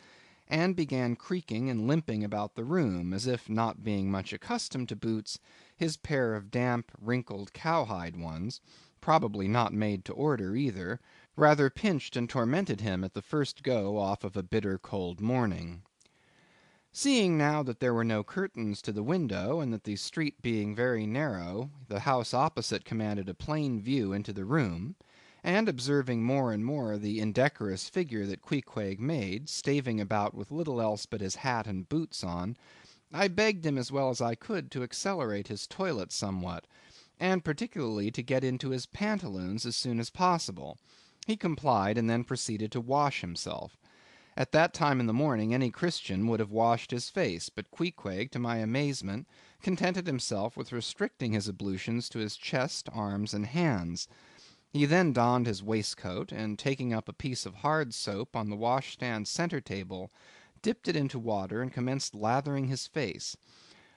and began creaking and limping about the room, as if not being much accustomed to boots, his pair of damp, wrinkled, cowhide ones, probably not made to order either, rather pinched and tormented him at the first go off of a bitter cold morning. Seeing now that there were no curtains to the window, and that the street being very narrow, the house opposite commanded a plain view into the room, and observing more and more the indecorous figure that Queequeg made, staving about with little else but his hat and boots on, I begged him as well as I could to accelerate his toilet somewhat, and particularly to get into his pantaloons as soon as possible. He complied, and then proceeded to wash himself. At that time in the morning any Christian would have washed his face, but Queequeg, to my amazement, contented himself with restricting his ablutions to his chest, arms, and hands. He then donned his waistcoat, and taking up a piece of hard soap on the washstand centre table, dipped it into water and commenced lathering his face.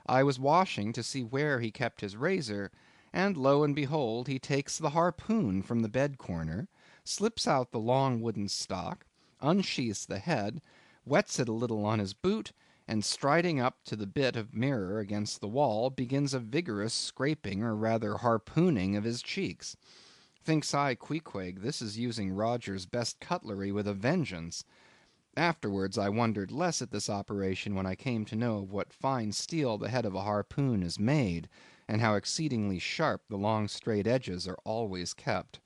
I was washing to see where he kept his razor, and lo and behold, he takes the harpoon from the bed corner, slips out the long wooden stock, unsheaths the head, wets it a little on his boot, and striding up to the bit of mirror against the wall, begins a vigorous scraping, or rather harpooning, of his cheeks. Thinks I, Queequeg, this is using Roger's best cutlery with a vengeance. Afterwards I wondered less at this operation when I came to know of what fine steel the head of a harpoon is made, and how exceedingly sharp the long straight edges are always kept.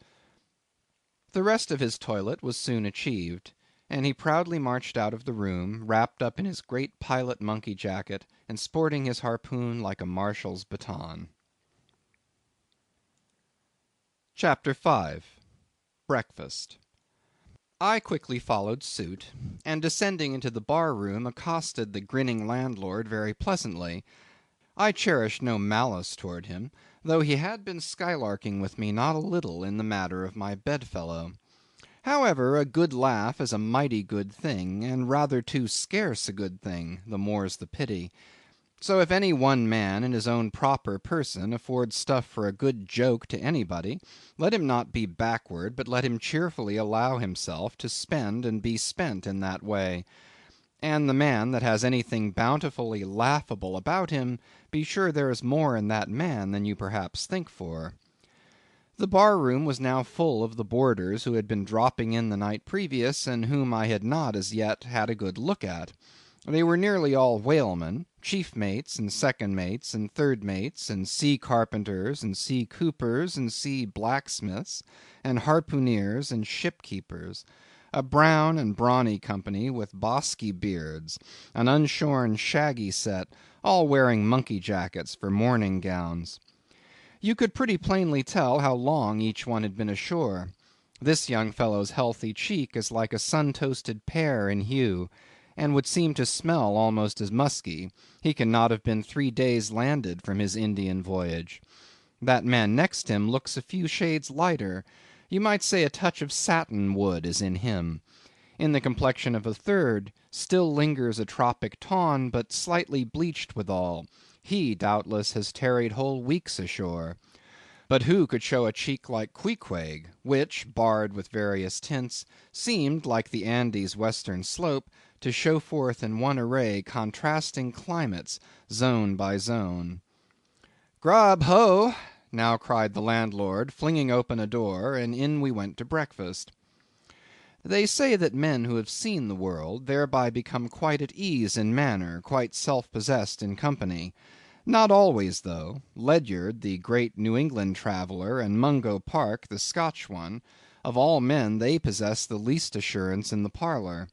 The rest of his toilet was soon achieved, and he proudly marched out of the room, wrapped up in his great pilot monkey jacket, and sporting his harpoon like a marshal's baton. Chapter 5. Breakfast. I quickly followed suit, and descending into the bar room, accosted the grinning landlord very pleasantly. I cherished no malice toward him, though he had been skylarking with me not a little in the matter of my bedfellow. However, a good laugh is a mighty good thing, and rather too scarce a good thing, the more's the pity. So if any one man in his own proper person affords stuff for a good joke to anybody, let him not be backward, but let him cheerfully allow himself to spend and be spent in that way. And the man that has anything bountifully laughable about him, be sure there is more in that man than you perhaps think for. The bar room was now full of the boarders who had been dropping in the night previous, and whom I had not as yet had a good look at. They were nearly all whalemen, chief mates, and second mates, and third mates, and sea carpenters, and sea coopers, and sea blacksmiths, and harpooneers, and ship keepers; a brown and brawny company with bosky beards, an unshorn shaggy set, all wearing monkey jackets for morning gowns. You could pretty plainly tell how long each one had been ashore. This young fellow's healthy cheek is like a sun-toasted pear in hue, and would seem to smell almost as musky. He can not have been 3 days landed from his Indian voyage. That man next him looks a few shades lighter; you might say a touch of satin wood is in him. In the complexion of a third, still lingers a tropic tawn, but slightly bleached withal. He, doubtless, has tarried whole weeks ashore. But who could show a cheek like Queequeg, which, barred with various tints, seemed, like the Andes' western slope, to show forth in one array contrasting climates, zone by zone. "Grub, ho!" now cried the landlord, flinging open a door, and in we went to breakfast. They say that men who have seen the world thereby become quite at ease in manner, quite self-possessed in company. Not always, though. Ledyard, the great New England traveller, and Mungo Park, the Scotch one, of all men they possess the least assurance in the parlour.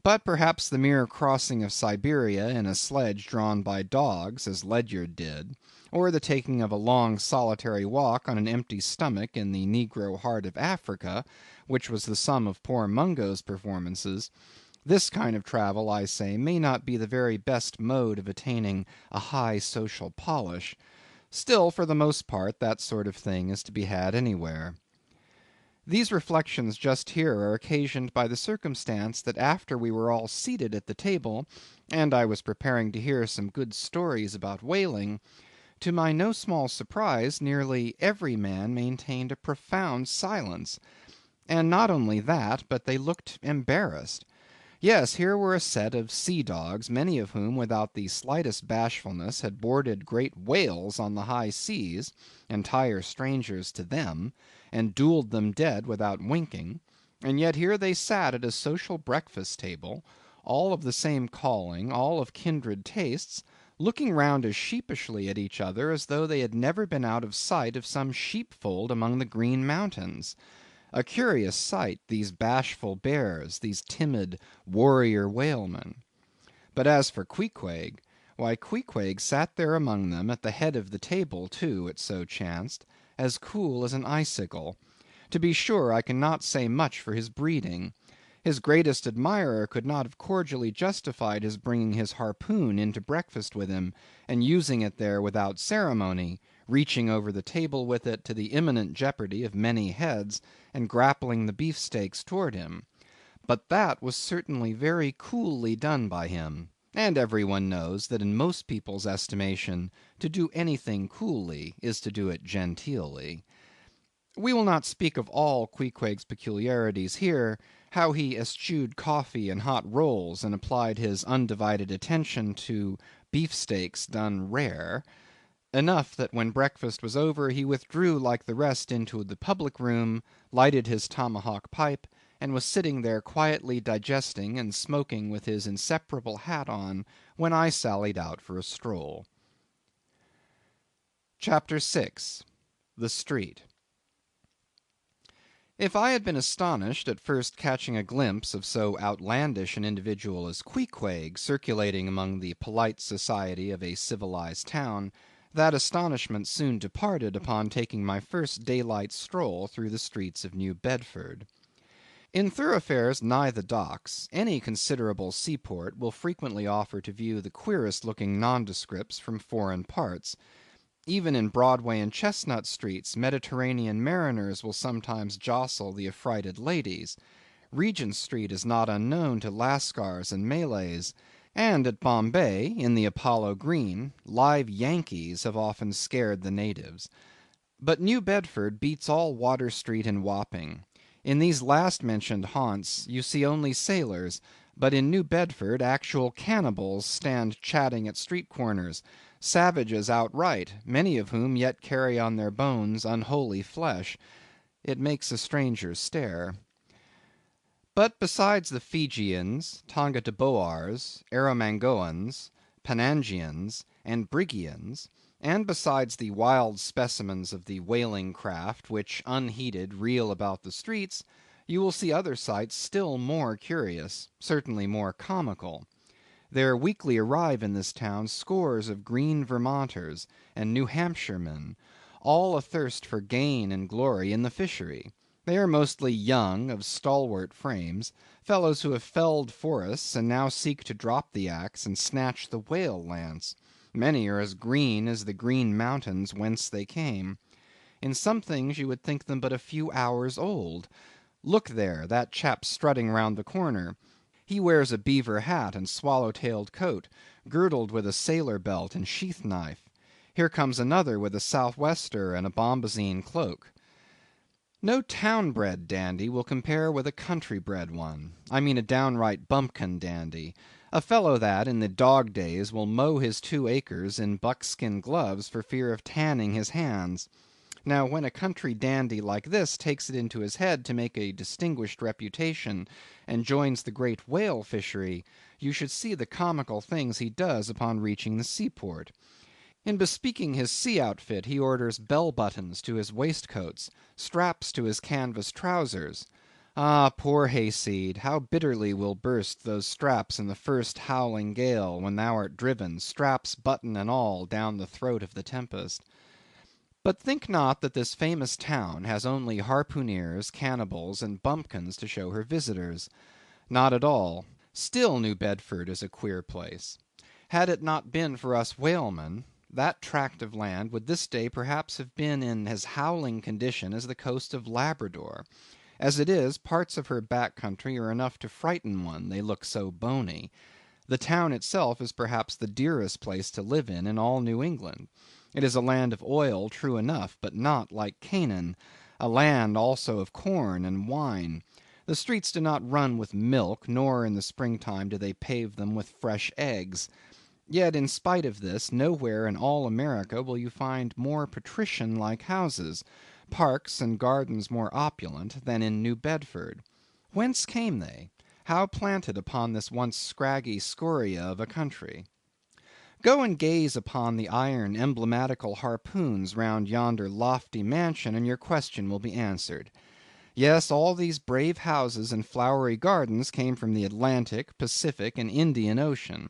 But perhaps the mere crossing of Siberia in a sledge drawn by dogs, as Ledyard did, or the taking of a long solitary walk on an empty stomach in the negro heart of Africa, which was the sum of poor Mungo's performances, this kind of travel, I say, may not be the very best mode of attaining a high social polish. Still, for the most part, that sort of thing is to be had anywhere. These reflections just here are occasioned by the circumstance that after we were all seated at the table, and I was preparing to hear some good stories about whaling, to my no small surprise, nearly every man maintained a profound silence. And not only that, but they looked embarrassed. Yes, here were a set of sea dogs, many of whom, without the slightest bashfulness, had boarded great whales on the high seas, entire strangers to them, and duelled them dead without winking; and yet here they sat at a social breakfast table, all of the same calling, all of kindred tastes, looking round as sheepishly at each other as though they had never been out of sight of some sheepfold among the Green Mountains. A curious sight, these bashful bears, these timid warrior whalemen. But as for Queequeg, why Queequeg sat there among them, at the head of the table too, it so chanced, as cool as an icicle. To be sure, I cannot say much for his breeding. His greatest admirer could not have cordially justified his bringing his harpoon into breakfast with him, and using it there without ceremony, reaching over the table with it to the imminent jeopardy of many heads, and grappling the beefsteaks toward him. But that was certainly very coolly done by him, and every one knows that in most people's estimation to do anything coolly is to do it genteelly. We will not speak of all Queequeg's peculiarities here; how he eschewed coffee and hot rolls, and applied his undivided attention to beefsteaks done rare. Enough that when breakfast was over he withdrew like the rest into the public room, lighted his tomahawk pipe, and was sitting there quietly digesting and smoking with his inseparable hat on, when I sallied out for a stroll. CHAPTER 6. The Street. If I had been astonished at first catching a glimpse of so outlandish an individual as Queequeg circulating among the polite society of a civilized town, that astonishment soon departed upon taking my first daylight stroll through the streets of New Bedford. In thoroughfares nigh the docks, any considerable seaport will frequently offer to view the queerest looking nondescripts from foreign parts. Even in Broadway and Chestnut streets, Mediterranean mariners will sometimes jostle the affrighted ladies. Regent street is not unknown to Lascars and Malays; and at Bombay, in the Apollo Green, live Yankees have often scared the natives. But New Bedford beats all Water Street and Wapping. In these last mentioned haunts you see only sailors, but in New Bedford actual cannibals stand chatting at street corners, savages outright, many of whom yet carry on their bones unholy flesh. It makes a stranger stare. But besides the Fijians, Tonga-Tabouars, Arromangoans, Panangians, and Brigians, and besides the wild specimens of the whaling craft which unheeded reel about the streets, you will see other sights still more curious, certainly more comical. There weekly arrive in this town scores of green Vermonters and New Hampshiremen, all athirst for gain and glory in the fishery. They are mostly young, of stalwart frames, fellows who have felled forests, and now seek to drop the axe and snatch the whale lance. Many are as green as the Green Mountains whence they came. In some things you would think them but a few hours old. Look there, that chap strutting round the corner. He wears a beaver hat and swallow-tailed coat, girdled with a sailor belt and sheath knife. Here comes another with a southwester and a bombazine cloak. No town-bred dandy will compare with a country-bred one. I mean a downright bumpkin dandy. A fellow that, in the dog days, will mow his 2 acres in buckskin gloves for fear of tanning his hands. Now, when a country dandy like this takes it into his head to make a distinguished reputation, and joins the great whale fishery, you should see the comical things he does upon reaching the seaport. In bespeaking his sea outfit, he orders bell-buttons to his waistcoats, straps to his canvas trousers. Ah, poor hayseed, how bitterly will burst those straps in the first howling gale, when thou art driven, straps, button, and all, down the throat of the tempest. But think not that this famous town has only harpooneers, cannibals, and bumpkins to show her visitors. Not at all. Still New Bedford is a queer place. Had it not been for us whalemen, that tract of land would this day perhaps have been in as howling condition as the coast of Labrador. As it is, parts of her back country are enough to frighten one, they look so bony. The town itself is perhaps the dearest place to live in all New England. It is a land of oil, true enough, but not like Canaan; a land also of corn and wine. The streets do not run with milk, nor in the springtime do they pave them with fresh eggs. Yet, in spite of this, nowhere in all America will you find more patrician-like houses, parks and gardens more opulent, than in New Bedford. Whence came they? How planted upon this once scraggy scoria of a country? Go and gaze upon the iron emblematical harpoons round yonder lofty mansion, and your question will be answered. Yes, all these brave houses and flowery gardens came from the Atlantic, Pacific, and Indian Ocean.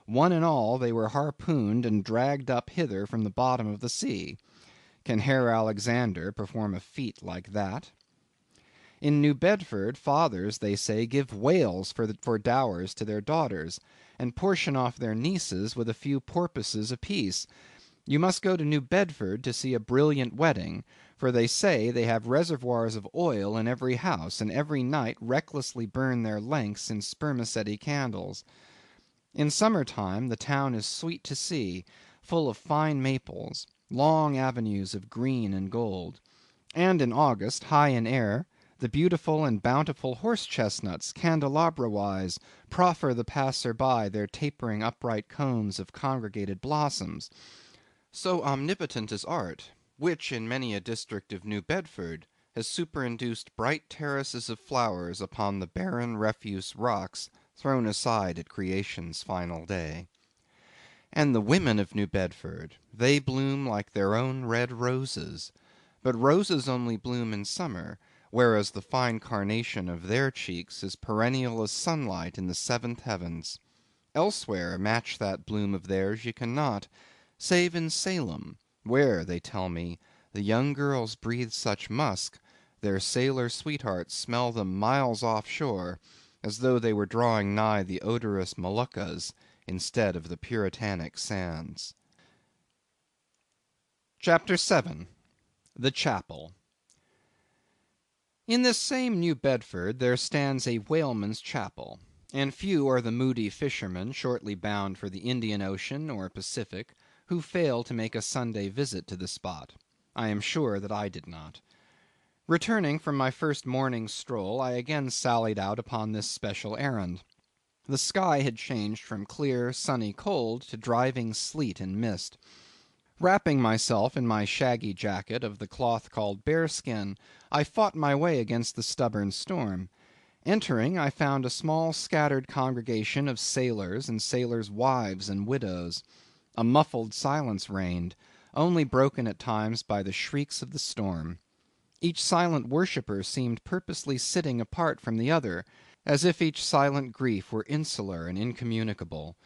One and all, they were harpooned and dragged up hither from the bottom of the sea. Can Herr Alexander perform a feat like that? In New Bedford, fathers, they say, give whales for dowers to their daughters, and portion off their nieces with a few porpoises apiece. You must go to New Bedford to see a brilliant wedding, for they say they have reservoirs of oil in every house, and every night recklessly burn their lengths in spermaceti candles. In summer time the town is sweet to see, full of fine maples, long avenues of green and gold; and in August, high in air, the beautiful and bountiful horse-chestnuts, candelabra-wise, proffer the passer-by their tapering upright cones of congregated blossoms. So omnipotent is art, which in many a district of New Bedford has superinduced bright terraces of flowers upon the barren refuse rocks thrown aside at creation's final day. And the women of New Bedford, they bloom like their own red roses; but roses only bloom in summer, whereas the fine carnation of their cheeks is perennial as sunlight in the seventh heavens. Elsewhere match that bloom of theirs ye cannot, save in Salem, where, they tell me, the young girls breathe such musk, their sailor sweethearts smell them miles off shore, as though they were drawing nigh the odorous Moluccas instead of the puritanic sands. Chapter 7. The Chapel. In this same New Bedford there stands a whaleman's chapel, and few are the moody fishermen shortly bound for the Indian Ocean or Pacific who fail to make a Sunday visit to the spot. I am sure that I did not. Returning from my first morning stroll, I again sallied out upon this special errand. The sky had changed from clear, sunny cold to driving sleet and mist. Wrapping myself in my shaggy jacket of the cloth called bearskin, I fought my way against the stubborn storm. Entering, I found a small scattered congregation of sailors and sailors' wives and widows. A muffled silence reigned, only broken at times by the shrieks of the storm. Each silent worshipper seemed purposely sitting apart from the other, as if each silent grief were insular and incommunicable.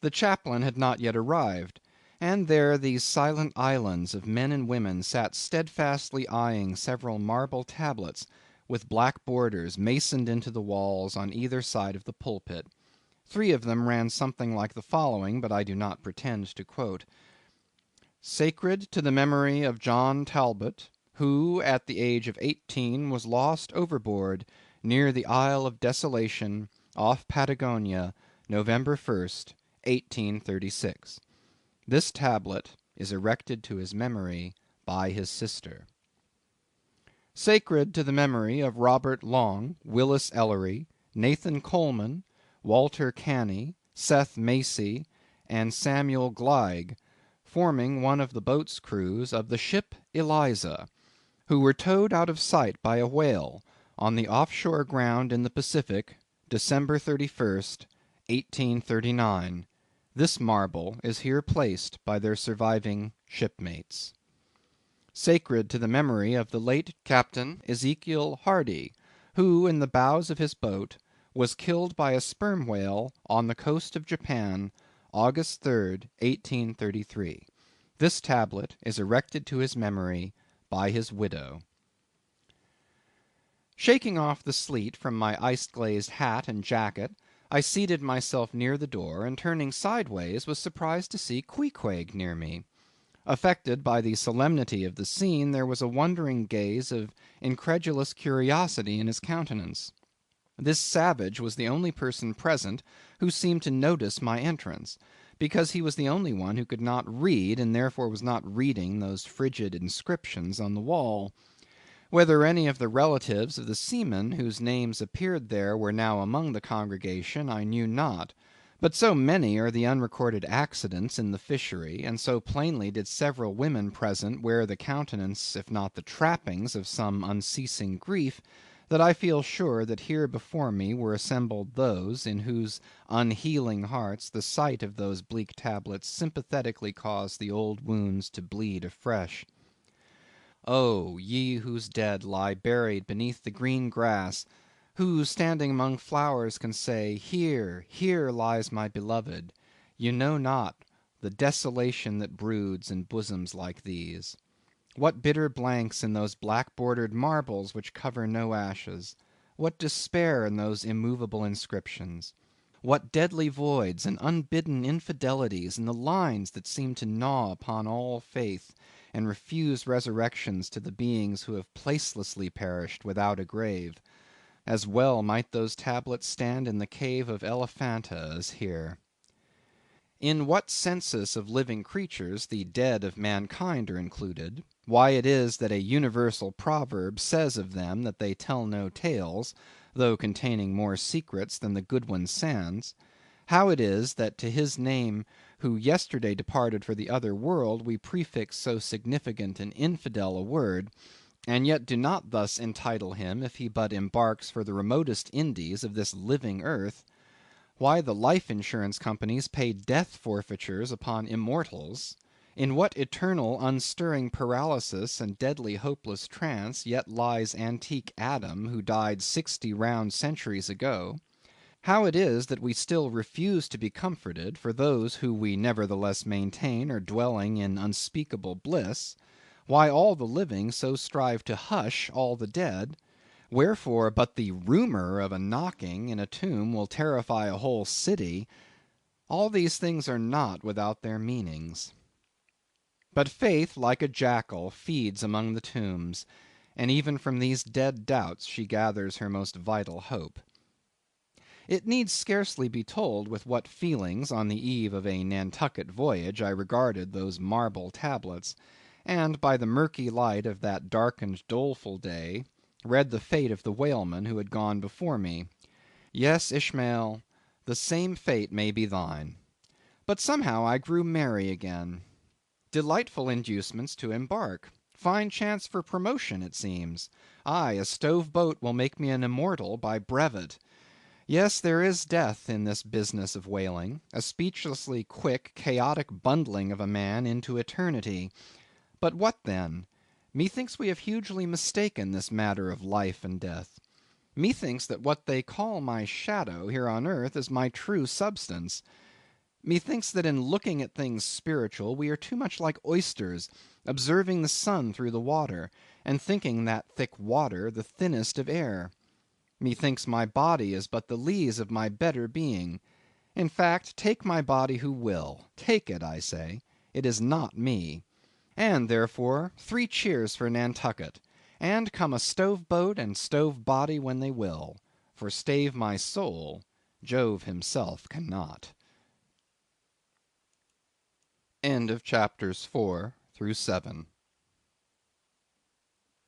The chaplain had not yet arrived, and there these silent islands of men and women sat steadfastly eyeing several marble tablets, with black borders masoned into the walls on either side of the pulpit. 3 of them ran something like the following, but I do not pretend to quote: Sacred to the memory of John Talbot, who at the age of 18 was lost overboard near the Isle of Desolation off Patagonia, November 1st, 1836. This tablet is erected to his memory by his sister. Sacred to the memory of Robert Long, Willis Ellery, Nathan Coleman, Walter Canny, Seth Macy, and Samuel Gleig, forming one of the boat's crews of the ship Eliza, who were towed out of sight by a whale on the offshore ground in the Pacific, December 31st, 1839. This marble is here placed by their surviving shipmates. Sacred to the memory of the late Captain Ezekiel Hardy, who, in the bows of his boat, was killed by a sperm whale on the coast of Japan, August 3rd, 1833. This tablet is erected to his memory by his widow. Shaking off the sleet from my ice-glazed hat and jacket, I seated myself near the door, and turning sideways was surprised to see Queequeg near me. Affected by the solemnity of the scene, there was a wondering gaze of incredulous curiosity in his countenance. This savage was the only person present who seemed to notice my entrance, because he was the only one who could not read, and therefore was not reading those frigid inscriptions on the wall. Whether any of the relatives of the seamen whose names appeared there were now among the congregation, I knew not. But so many are the unrecorded accidents in the fishery, and so plainly did several women present wear the countenance, if not the trappings, of some unceasing grief, that I feel sure that here before me were assembled those, in whose unhealing hearts the sight of those bleak tablets sympathetically caused the old wounds to bleed afresh. Oh, ye whose dead lie buried beneath the green grass, who, standing among flowers, can say, Here, here lies my beloved, you know not the desolation that broods in bosoms like these. What bitter blanks in those black-bordered marbles which cover no ashes! What despair in those immovable inscriptions! What deadly voids and unbidden infidelities in the lines that seem to gnaw upon all faith, and refuse resurrections to the beings who have placelessly perished without a grave! As well might those tablets stand in the cave of Elephanta as here. In what census of living creatures the dead of mankind are included, why it is that a universal proverb says of them that they tell no tales, though containing more secrets than the Goodwin Sands; how it is that to his name who yesterday departed for the other world we prefix so significant and infidel a word, and yet do not thus entitle him if he but embarks for the remotest Indies of this living earth; why the life insurance companies pay death forfeitures upon immortals; in what eternal unstirring paralysis and deadly hopeless trance yet lies antique Adam who died 60 round centuries ago; how it is that we still refuse to be comforted for those who we nevertheless maintain are dwelling in unspeakable bliss; why all the living so strive to hush all the dead; wherefore but the rumor of a knocking in a tomb will terrify a whole city; all these things are not without their meanings. But faith, like a jackal, feeds among the tombs, and even from these dead doubts she gathers her most vital hope. It needs scarcely be told with what feelings on the eve of a Nantucket voyage I regarded those marble tablets, and by the murky light of that darkened doleful day read the fate of the whalemen who had gone before me. Yes, Ishmael, the same fate may be thine. But somehow I grew merry again. Delightful inducements to embark. Fine chance for promotion, it seems. Aye, a stove boat will make me an immortal by brevet. Yes, there is death in this business of whaling, a speechlessly quick, chaotic bundling of a man into eternity. But what then? Methinks we have hugely mistaken this matter of life and death. Methinks that what they call my shadow here on earth is my true substance. Methinks that in looking at things spiritual we are too much like oysters, observing the sun through the water, and thinking that thick water the thinnest of air. Methinks my body is but the lees of my better being. In fact, take my body who will. Take it, I say. It is not me. And therefore 3 cheers for Nantucket, and come a stove boat and stove body when they will; for stave my soul, Jove himself cannot. End of chapters 4 through 7.